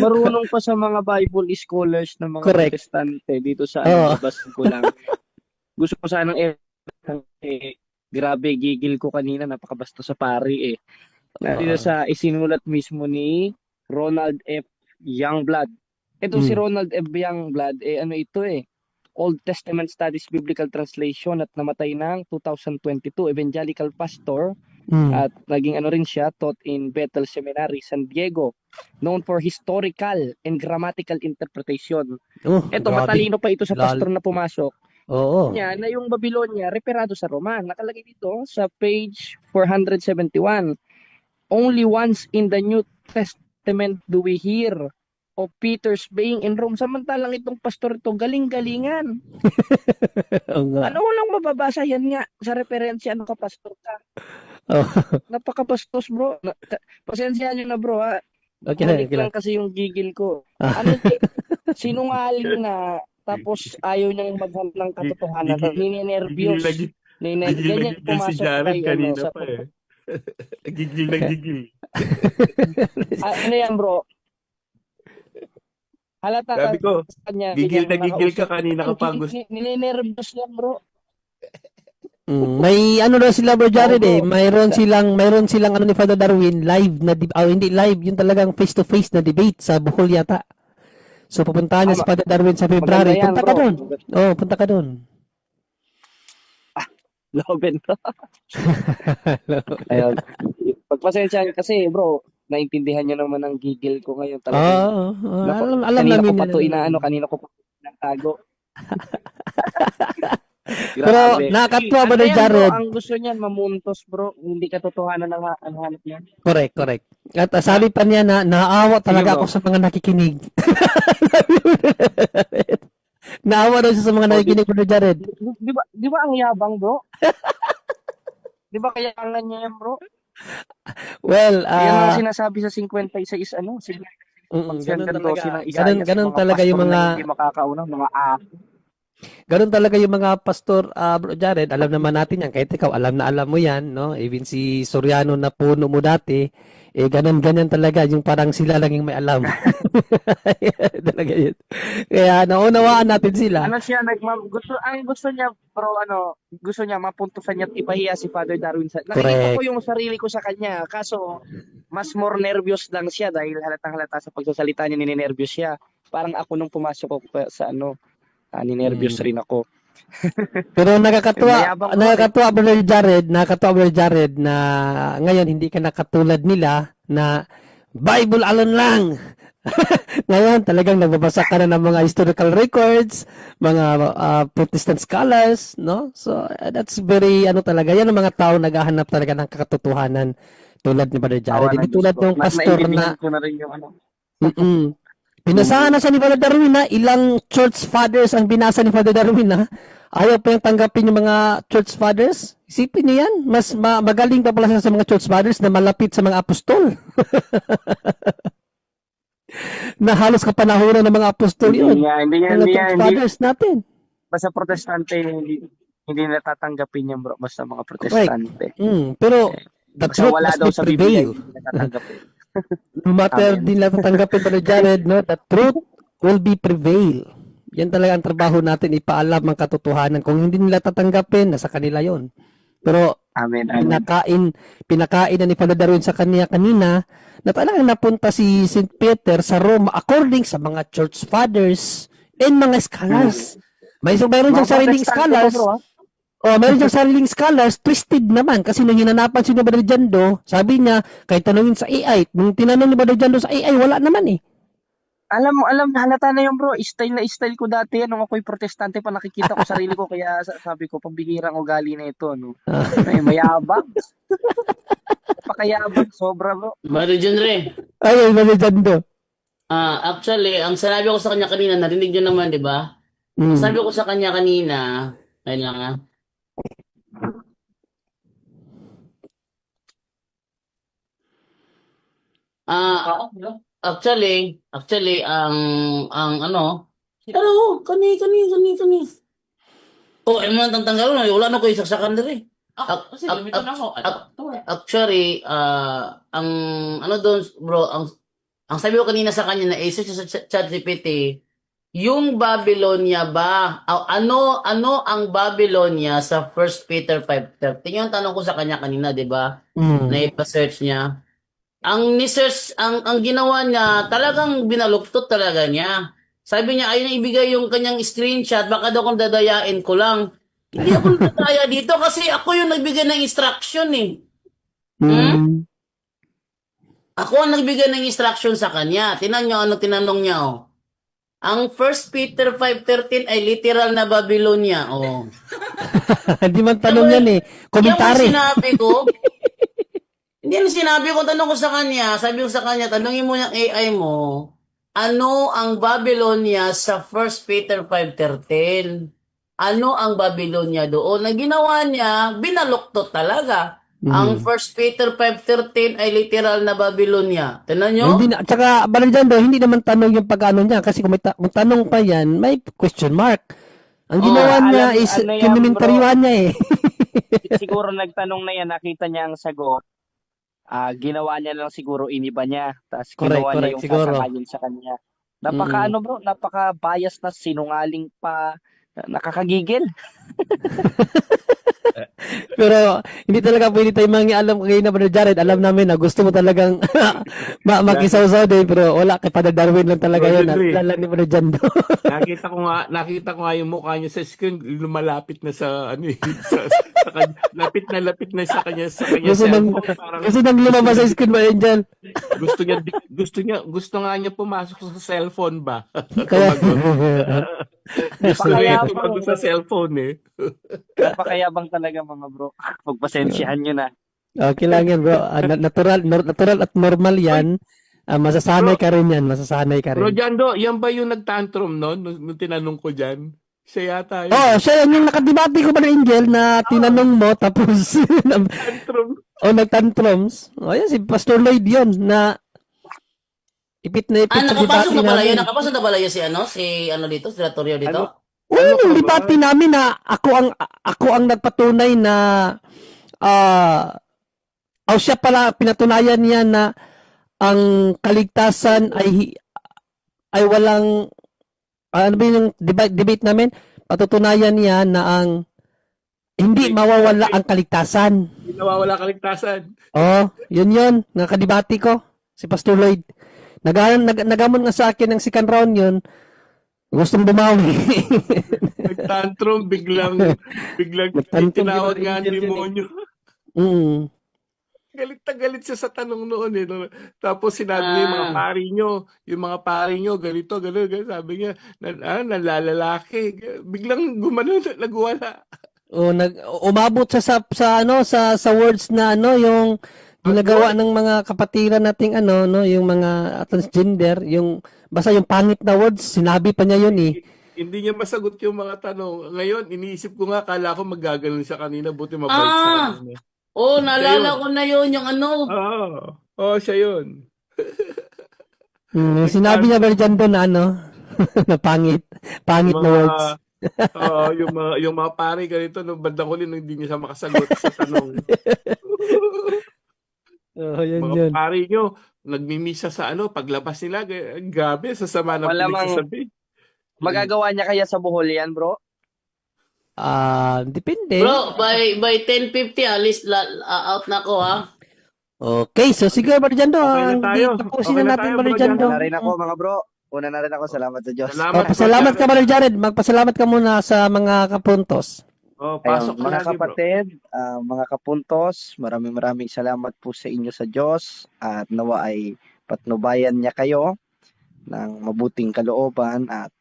Marunong pa sa mga Bible scholars na mga Correct. protestante dito sa Oo. labas ko lang. Gusto ko sanang grabe, gigil ko kanina, napakabastos sa pari eh. Nandito sa isinulat mismo ni Ronald F. Youngblood. Ito si Ronald F. Youngblood, ano ito eh, Old Testament Studies Biblical Translation at namatay ng 2022, evangelical pastor at naging ano rin siya, taught in Bethel Seminary, San Diego, known for historical and grammatical interpretation. Ito, Grabe. matalino pa ito sa pastor na pumasok. Oo. Niya na yung Babylonia referado sa Roma. Nakalagay dito sa page 471. Only once in the New Testament do we hear of Peter's being in Rome. Samantalang itong pastor ito, galing-galingan. Oo nga. Ano walang mababasa yan nga sa referensya ng kapastor ka. Oh. Napakapastos bro. Pasensya nyo na bro ha. Okay lang, Bumalik okay lang. lang kasi yung gigil ko. Ah. Ano sinungaling na tapos ayaw niyang maghanap ng katotohanan. Gigil Ninenervyos. na gigil Ganyan si pumasok Jared kay ano kanina sa pa eh. Gigil na gigil. ano yan bro? Halata Sabi ko, sa kanya. gigil na kanyang gigil ka nakausap. kanina ka pa gusto. Ninenervyos yan bro. May ano daw sila Bro Jared Oo, eh, bro. mayroon silang ano ni Father Darwin live na hindi live, yung talagang face to face na debate sa Bohol yata. So pupuntahan niya si Father Darwin sa Maganda February. yan Punta ka bro. doon. Oh, punta ka doon. Loben bro. Ayun. Pagpasensya kasi bro, naintindihan niyo naman ang gigil ko ngayon talagang. Alam Kanina namin ko pa to yan. inaano, kanina ko pa natago. Pero Grabe. nakakatuwa ba Ano na yan, bro? Jared? Ang gusto niyan mamuntos bro, hindi katotohanan ang hanap niya. Correct. At sabi pa niya na naawa talaga Sige, ako bro. sa mga nakikinig. Naawa daw siya sa mga O, nakikinig Bro Jared. di ba ang yabang bro? Di ba kayangan niya yan bro? Well, Yan ang sinasabi sa 56 ano, ganun pag-sentendosi talaga. ng Isaiah, Ganun mga talaga yung pastor mga na hindi makakauna, mga Ganun talaga yung mga pastor, Bro Jared, alam naman natin yan, kahit ikaw, alam na alam mo yan, no? Even si Soriano na puno mo dati, ganyan talaga, yung parang sila lang yung may alam. Talaga yun. Kaya naunawaan natin sila. Ano siya, gusto niya, bro, gusto niya mapuntusan niya at ipahiya si Father Darwin. Nakikita Correct. ko yung sarili ko sa kanya, kaso mas more nervous lang siya dahil halatang-halata sa pagsasalita niya, ninenervyos siya. Parang ako nung pumasok ko sa ninervyos rin ako. Pero Mayabang bro, nakakatuwa Brother Jared na ngayon hindi ka nakatulad nila na Bible alon lang. Ngayon talagang nagbabasa ka na ng mga historical records, mga Protestant scholars, no? So that's very talaga yan ang mga tao naghahanap talaga ng katotohanan tulad ni Brother Jared. Hindi tulad ng pastor na ko na rin yung Mm-mm. Binasahan na siya ni Father Darwin na ilang church fathers ang binasa ni Father Darwin na ayaw pa yung tanggapin yung mga church fathers. Isipin niyo yan, mas magaling pa pala siya sa mga church fathers na malapit sa mga apostol. Na halos kapanahonan ng mga apostol yun. Hindi Mga church fathers natin. basta protestante, hindi natatanggapin yan bro, basta mga protestante. Pero the Basta truth wala must daw be sa Biblia, prevail. hindi natatanggapin. No matter Amen. din lang tatanggapin Brother Jared, no? The truth will be prevail. Yan talaga ang trabaho natin, ipaalam ang katotohanan. Kung hindi nila tatanggapin, nasa kanila yon. Pero Amen. pinakain na ni Father Darwin sa kanya kanina na talagang napunta si St. Peter sa Roma according sa mga church fathers and mga scholars. Mayroon siyang sariling scholars. Meron siyang sariling scholars, twisted naman. Kasi nung hinanapan si Brother Jando, sabi niya, kahit tanungin sa AI, nung tinanong ni Brother Jando sa AI, wala naman eh. Alam, halata na yun bro, style na style ko dati yan, nung ako'y protestante pa nakikita ko sarili ko, kaya sabi ko, pambihirang ugali na ito, no? Ay, mayabang. Pakayabang, sobra bro. Brother John Ray, Ay, Brother Jando. actually, ang sinabi ko sa kanya kanina, narinig niyo naman, di ba? Ang sabi ko sa kanya kanina, ayun lang actually, hello, kani. Oh, ay mo nang tanggal na, wala na ko isaksakan diri. Actually, ang doon, bro, ang sabi ko kanina sa kanya na search sa ChatGPT, yung Babylonia ba, ano ang Babylonia sa 1 Peter 5:13? Yung tanong ko sa kanya kanina, 'di ba? Na ipa-search niya. Ang ginawa niya, talagang binaluktot talaga niya. Sabi niya, ayun ibigay yung kanyang screenshot, baka daw kung dadayain ko lang. Hindi ako nadadaya dito kasi ako yung nagbigay ng instruction eh. Ako ang nagbigay ng instruction sa kanya. Tinan niyo ano tinanong niya oh. Ang 1 Peter 5:13 ay literal na Babylonia. Oh. Hindi man tanong yan eh. Komentary. Yung sinabi ko, hindi yung sinabi ko, tanong ko sa kanya, sabi ko sa kanya, tanongin mo yung AI mo, ano ang Babylonia sa 1 Peter 5:13? Ano ang Babylonia doon? Na ginawa niya, binaluktot talaga. Ang 1 Peter 5:13 ay literal na Babylonia. Tingnan nyo? Hindi na, tsaka Brother John Do, hindi naman tanong yung pag-ano niya kasi kung tanong pa yan, may question mark. Ang ginawa niya Alam, is ano yan, kinumentaryuhan niya eh. Siguro nagtanong na yan, nakita niya ang sagot. Ginawa niya lang siguro, iniba niya. Tapos ginawa niya Correct, yung siguro. sasangayon sa kanya. Napaka ano bro, napaka bias na, sinungaling pa, nakakagigil. Pero hindi talaga pwede tayo mangialam kay na Brother Jared. Alam namin na gusto mo talagang makisaw-saw din, pero wala kay Father Darwin lang talaga Brother yun. Dre. Alala ni Brother John Do. Nakita ko nga yung mukha niya sa screen, lumalapit na sa ano eh, lapit na sa kanya Gusto nang cellphone, parang gusto nang lumabas sa screen ba Angel? gusto nga niya pumasok sa cellphone ba? Kaya Gusto niya Napakayabang, tumago sa cellphone eh. napakayabang talaga mga bro. Pagpasensyahan nyo na. okay lang yan, bro. Natural at normal yan. Masasanay ka rin yan. Masasanay ka Bro rin. Jando, yan ba yung nagtantrum noon nung tinanong ko dyan? Siya yata yun. Oh, siya yan yung nakadibati ko ba na Angel na tinanong mo tapos Tantrum. nagtantrums. Oh, yan si Pastor Lloyd yun na ipit na ipit sa Nakapasok debate na pala yun. namin. Nakapasok na pala yun si ano dito, si Latorio dito? Oo, Ano ka yung ba? debate namin na ako ang nagpatunay na siya pala pinatunayan niya na ang kaligtasan ay walang ano ba yung debate namin? Patutunayan niya na ang hindi mawawala ang kaligtasan. Hindi nawawala kaligtasan. Oh, yun. Nakadebate ko. Si Pastor Lloyd. Nagamon nga sa akin ng second round yun. Gustong bumawi. Nagtantrum, biglang Nagtantrum, tinawag di ba, nga ang Angel yun eh. demonyo. Galit na galit siya sa tanong noon eh. No? Tapos sinabi niya yung mga pari nyo, ganito, gano'n. Sabi niya, nalalalaki. Biglang gumano, nagwala. Umabot siya sa words na yung ginagawa ng mga kapatiran nating yung mga transgender, yung basta yung pangit na words, sinabi pa niya yun eh. Hindi niya masagot yung mga tanong. Ngayon, iniisip ko nga, kala ko magaganon siya kanina, buti mabait sa kanina. Oh, naalala ko na yun, yung ano. Siya yun. Sinabi niya ba dyan doon na na pangit na words. Yung mga pare ganito, nung bandang huli, nung hindi niya siya makasagot sa tanong. Yun. Pare nyo, nagmimisa sa paglabas nila, grabe, sasama ng Malamang pinagsasabi. magagawa niya kaya sa Bohol yan bro? Depende. Bro, by 10:50, alis out na ako ha. Okay, so sige Brother Jando, Okay na tayo. tapusin Okay na na natin tayo, Brother Bro Jando. Una na rin ako mga bro. Una na rin ako. Salamat sa Diyos. Pasalamat ka Brother Jared. Magpasalamat ka muna sa mga kapuntos. Pasok Ayun, ka mga lagi, bro. kapatid, mga kapuntos, maraming salamat po sa inyo sa Diyos at nawa ay patnubayan niya kayo ng mabuting kalooban at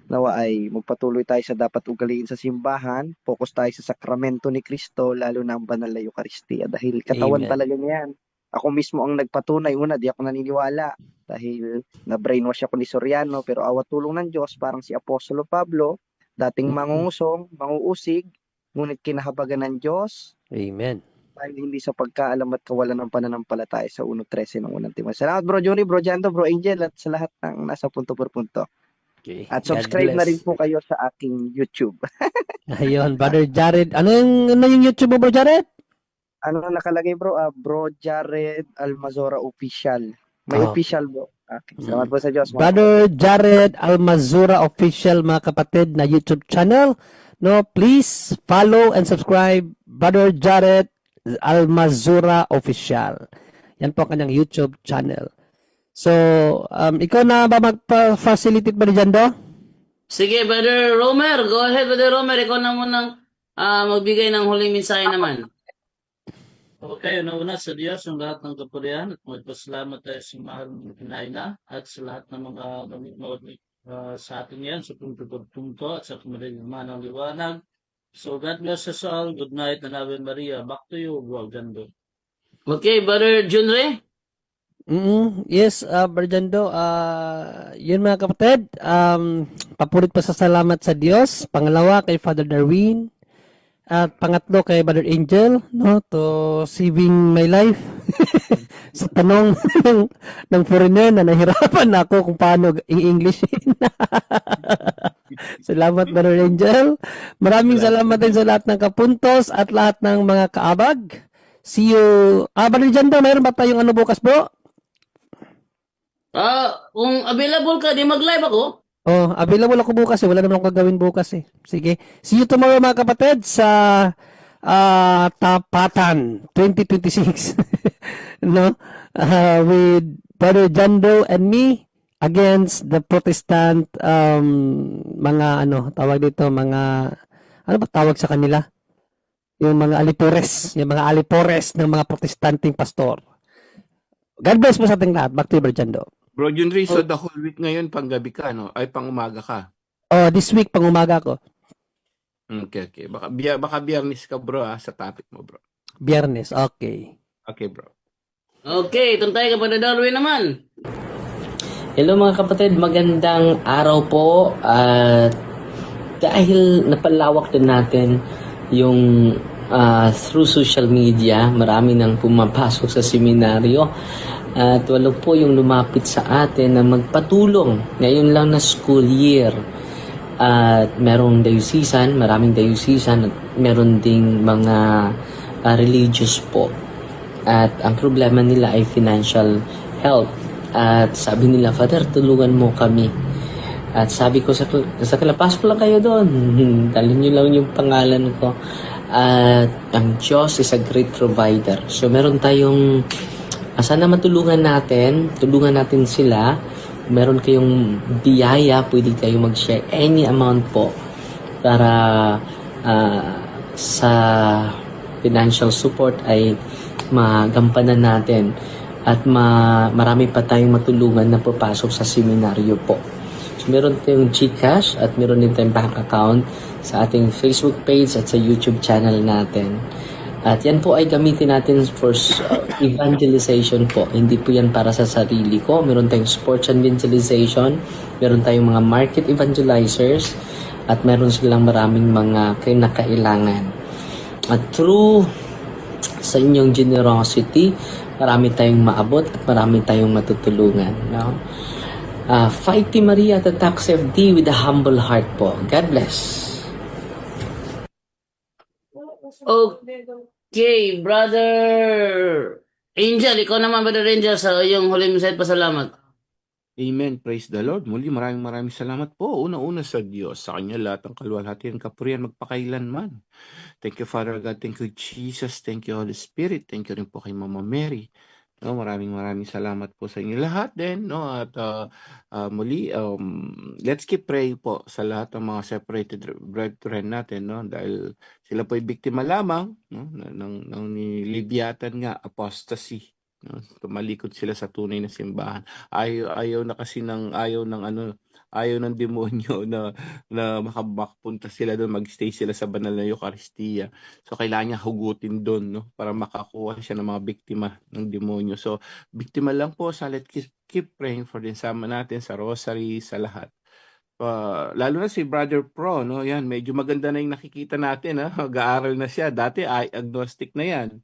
nawa ay magpatuloy tayo sa dapat ugaliin sa simbahan, focus tayo sa sakramento ni Kristo, lalo na ang banal na Eucharistia dahil katawan Amen. talaga niyan. Ako mismo ang nagpatunay, di ako naniniwala dahil na-brainwash ako ni Soriano, pero awat tulong ng Diyos, parang si Apostolo Pablo, dating mangungusong, manguusig, ngunit kinahabagan ng Diyos, Amen. dahil hindi sa pagkaalam at kawalan ng pananampalataya sa 1:13 ng unang Timoteo. Salamat Bro Johnny, Bro Jando, Bro Angel at sa lahat ng nasa punto por punto. Okay. At God subscribe na bless. rin po kayo sa aking YouTube. Ayun, Brother Jared. Ano yung YouTube mo, Bro Jared? Ano nakalagay bro? Bro Jared Almazora Official. May Okay. official bro. Okay. Salamat po sa Diyos. mga Brother Jared Almazura Official, mga kapatid, na YouTube channel. No, please follow and subscribe Brother Jared Almazura Official. Yan po ang kanyang YouTube channel. So, ikaw na ba magpa-facilitate ba dyan do? Sige, Brother Romer. Go ahead, Brother Romer. Ikaw na munang magbigay ng huling mensahe naman. Okay, una sa Diyos ang lahat ng kapurihan at magpasalamat tayo sa mahal ng Pinaina at sa lahat ng mga manood sa atin yan sa punto at sa kumaligman ng liwanag. So God bless us all. Good night and Ave Maria. Back to you, Bro Jando. Okay, Brother Junre. Yes, Barjando, yun mga kapatid, papurit pa sa salamat sa Diyos, pangalawa kay Father Darwin, at pangatlo kay Brother Angel, no, to saving my life sa tanong ng foreigner na nahirapan ako kung paano i-Englishin. Salamat, Brother Angel. Maraming salamat din sa lahat ng kapuntos at lahat ng mga kaabag. See you. Brother Jando, mayroon ba tayong ano bukas, bro? Kung available ka, di mag-live ako. Oh, available ako bukas eh. Wala naman akong gagawin bukas eh. Sige. See you tomorrow mga kapatid sa Tapatan 2026. No? With Brother Jando and me against the Protestant mga ano, tawag dito, mga ano ba tawag sa kanila? Yung mga alipores ng mga Protestanting pastor. God bless po sa ating lahat. Back to you, Brother Jando. Bro Junri, so the whole week ngayon, panggabi ka, no? Ay, pang-umaga ka. Oh, this week pang umaga ko. Okay. Baka biyernes ka, bro, sa topic mo, bro. Biyernes, okay. Okay, bro. Okay, itong tayo kapag Darwin naman. Hello mga kapatid, magandang araw po. At dahil napalawak din natin yung through social media, marami nang pumapasok sa seminaryo. At wala po yung lumapit sa atin na magpatulong ngayon lang na school year. At merong diocesan, maraming diocesan at meron ding mga religious po. At ang problema nila ay financial help. At sabi nila, Father, tulungan mo kami. At sabi ko sa pasok lang kayo doon. Dalhin nyo lang yung pangalan ko. At ang Diyos is a great provider. So meron tayong sana matulungan natin sila. Meron kayong biyaya, pwede kayo mag-share any amount po para sa financial support ay magampanan natin at marami pa tayong matulungan na papasok sa seminaryo po. So meron tayong GCash at meron din tayong bank account sa ating Facebook page at sa YouTube channel natin. At yan po ay gamitin natin for evangelization po. Hindi po yan para sa sarili ko. Meron tayong sports evangelization, meron tayong mga market evangelizers, at meron silang maraming mga kinakailangan. At through sa inyong generosity, marami tayong maabot at marami tayong matutulungan. No? Fight Team Maria at the Tax FD with a humble heart po. God bless. Okay, Brother Angel, ikaw naman, Brother Angel, sa iyong huling mensahe, pasalamat. Amen. Praise the Lord. Muli, maraming salamat po. Una-una sa Diyos, sa Kanya lahat ang kaluwalhatian, kapurihan, magpakailanman. Thank you, Father God. Thank you, Jesus. Thank you, Holy Spirit. Thank you rin po kay Mama Mary. No, maraming salamat po sa inyo lahat din. No? At muli, let's keep praying po sa lahat ng mga separated brethren natin. No? Dahil sila po ay biktima lamang, no? ng nilibyatan nga, apostasy. No? Tumalikod sila sa tunay na simbahan. Ayaw ng demonyo na makapunta sila doon, magstay sila sa banal na Eucharistia. So kailangan niya hugutin doon, no, para makakuha siya ng mga biktima ng demonyo. So biktima lang po, so let's keep praying for din, sama natin sa rosary, sa lahat. Lalo na si Brother Pro, no, yan, medyo maganda na yung nakikita natin, ha? Mag-aaral na siya. Dati agnostic na yan.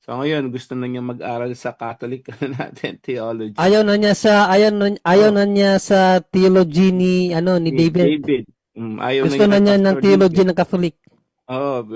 So ngayon gusto na niya mag-aral sa Catholic natin theology. Ayaw na niya sa theology ni David. Gusto na niya ng theology ng Catholic. Oh,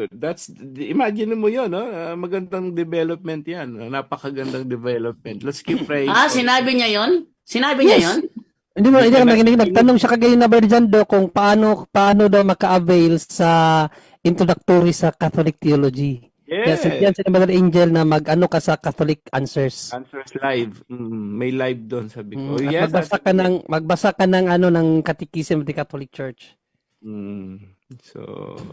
imagine mo 'yon, no? Magandang development 'yan. Napakagandang development. Let's keep praying. Sinabi niya 'yon? Sinabi niya 'yon? Hindi mo nagtanong siya kagayon na Brother Jando kung paano daw maka-avail sa introductory sa Catholic theology. Yes. Yan si Brother Angel na mag-ano ka sa Catholic Answers. Answers live. May live doon, sabi ko. Yes, magbasa ka ng Catechism of the Catholic Church. So,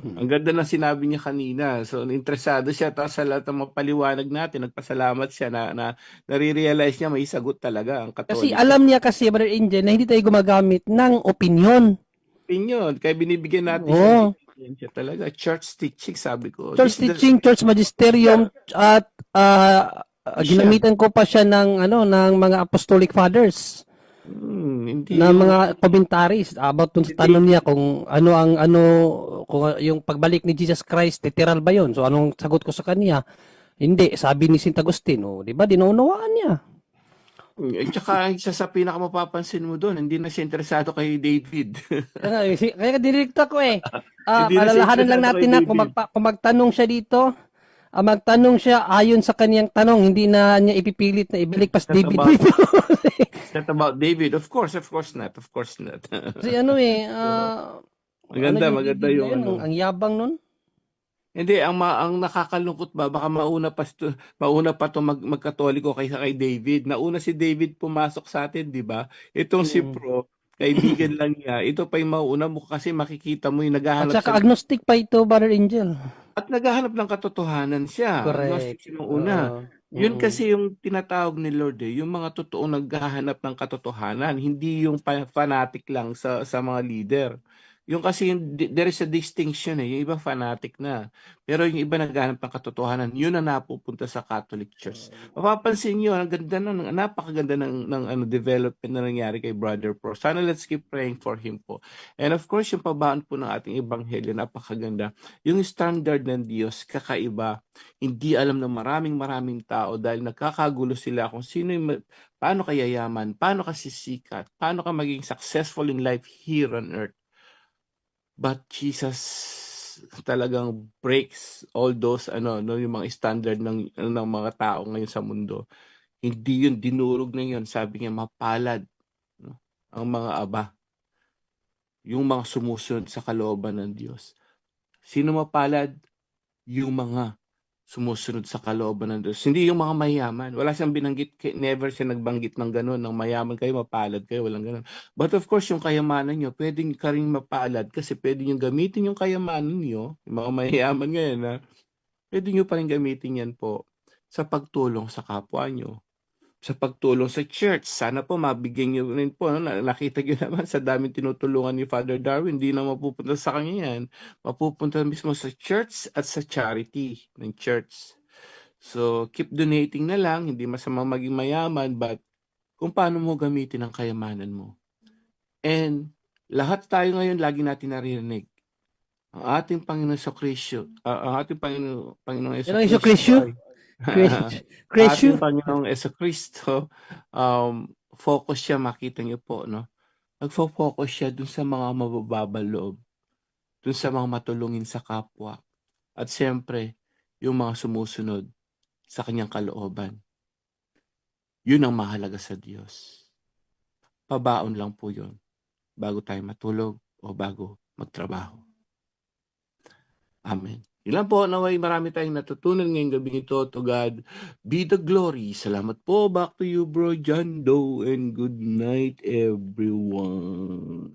ang ganda ng sinabi niya kanina. So, interesado siya tapos sa lahat ng mapaliwanag natin, nagpasalamat siya na nare-realize niya may sagot talaga ang Katoliko. Kasi alam niya kasi, Brother Angel, na hindi tayo gumagamit ng opinion. Kaya binibigyan natin siya talaga. Church teaching, sabi ko. Church teaching, church magisterium, at Siya. ginamitan ko pa siya ng ng mga apostolic fathers Hindi na yung mga commentaries about dun sa tanong niya kung ano ang kung yung pagbalik ni Jesus Christ literal ba yun. So anong sagot ko sa kanya? Hindi, sabi ni Saint Agustin, di ba? Dinuunawaan niya. At saka isa sa pinakamapapansin mo doon, hindi na siya interesado kay David. Kaya dinirekta ko eh. Hindi na siya Alalahanan lang interesado kay natin na David. kung magtanong siya dito, magtanong siya ayon sa kaniyang tanong, hindi na niya ipipilit na ibaligpas That's David about- dito. That about David, of course not. Kasi Maganda, yung maganda David yung na yun, ang yabang nun. Hindi, ang nakakalungkot ba, baka mauna pa to magkatoliko kaysa kay David. Nauna si David pumasok sa atin, di ba? Itong si Pro, kaibigan lang niya. Ito pa yung mauna mo kasi makikita mo yung At naghahanap saka agnostic pa ito, Brother Angel. at naghahanap ng katotohanan siya. Agnostic Correct. siya nung una. Yun kasi yung tinatawag ni Lord yung mga totoong naghahanap ng katotohanan, hindi yung fanatic lang sa mga leader. Yung kasi there is a distinction yung iba fanatic na. Pero yung iba naghahanap ng katotohanan, yun ang napupunta sa Catholic Church. Mapapansin niyo, ang ganda napakaganda ng development na nangyari kay Brother Pro. Sana let's keep praying for him po. And of course, yung pabaan po ng ating ebanghelyo, napakaganda. Yung standard ng Diyos, kakaiba. Hindi alam ng maraming tao dahil nagkakagulo sila kung paano ka yayaman, paano ka sisikat, paano ka maging successful in life here on earth. But Jesus talagang breaks all those yung mga standard ng mga tao ngayon sa mundo. Hindi yun, dinurog na yun. Sabi niya, mapalad ang mga aba, yung mga sumusunod sa kalooban ng Diyos. Sino mapalad? Yung mga sumusunod sa kalooban ng Diyos. Hindi yung mga mayaman. Wala siyang binanggit, never siya nagbanggit ng gano'n, ng mayaman kayo, mapalad kayo, walang gano'n. But of course, yung kayamanan nyo, pwedeng ka rin mapalad kasi pwede nyo gamitin yung kayamanan nyo, yung mga mayaman ngayon, pwede nyo pa rin gamitin yan po sa pagtulong sa kapwa nyo, sa pagtulong sa church. Sana po mabigyan nyo rin po. Nakita nyo naman sa daming tinutulungan ni Father Darwin, hindi na mapupunta sa kanya yan. Mapupunta mismo sa church at sa charity ng church. So, keep donating na lang. Hindi masama maging mayaman, but kung paano mo gamitin ang kayamanan mo. And lahat tayo ngayon, lagi natin naririnig. Ang ating Panginoon Kristo, ang ating Panginoong Yesu Kristo? ating Panginoong Kristo, focus siya, makita niyo po, no? Nagfo-focus siya dun sa mga mabababang loob, dun sa mga matulungin sa kapwa, at siyempre, yung mga sumusunod sa kanyang kalooban. Yun ang mahalaga sa Diyos. Pabaon lang po yun, bago tayo matulog o bago magtrabaho. Amen. Yun lang po, naway marami tayong natutunan ngayong gabi ito. To God be the glory. Salamat po. Back to you, Bro John Doe, and good night, everyone.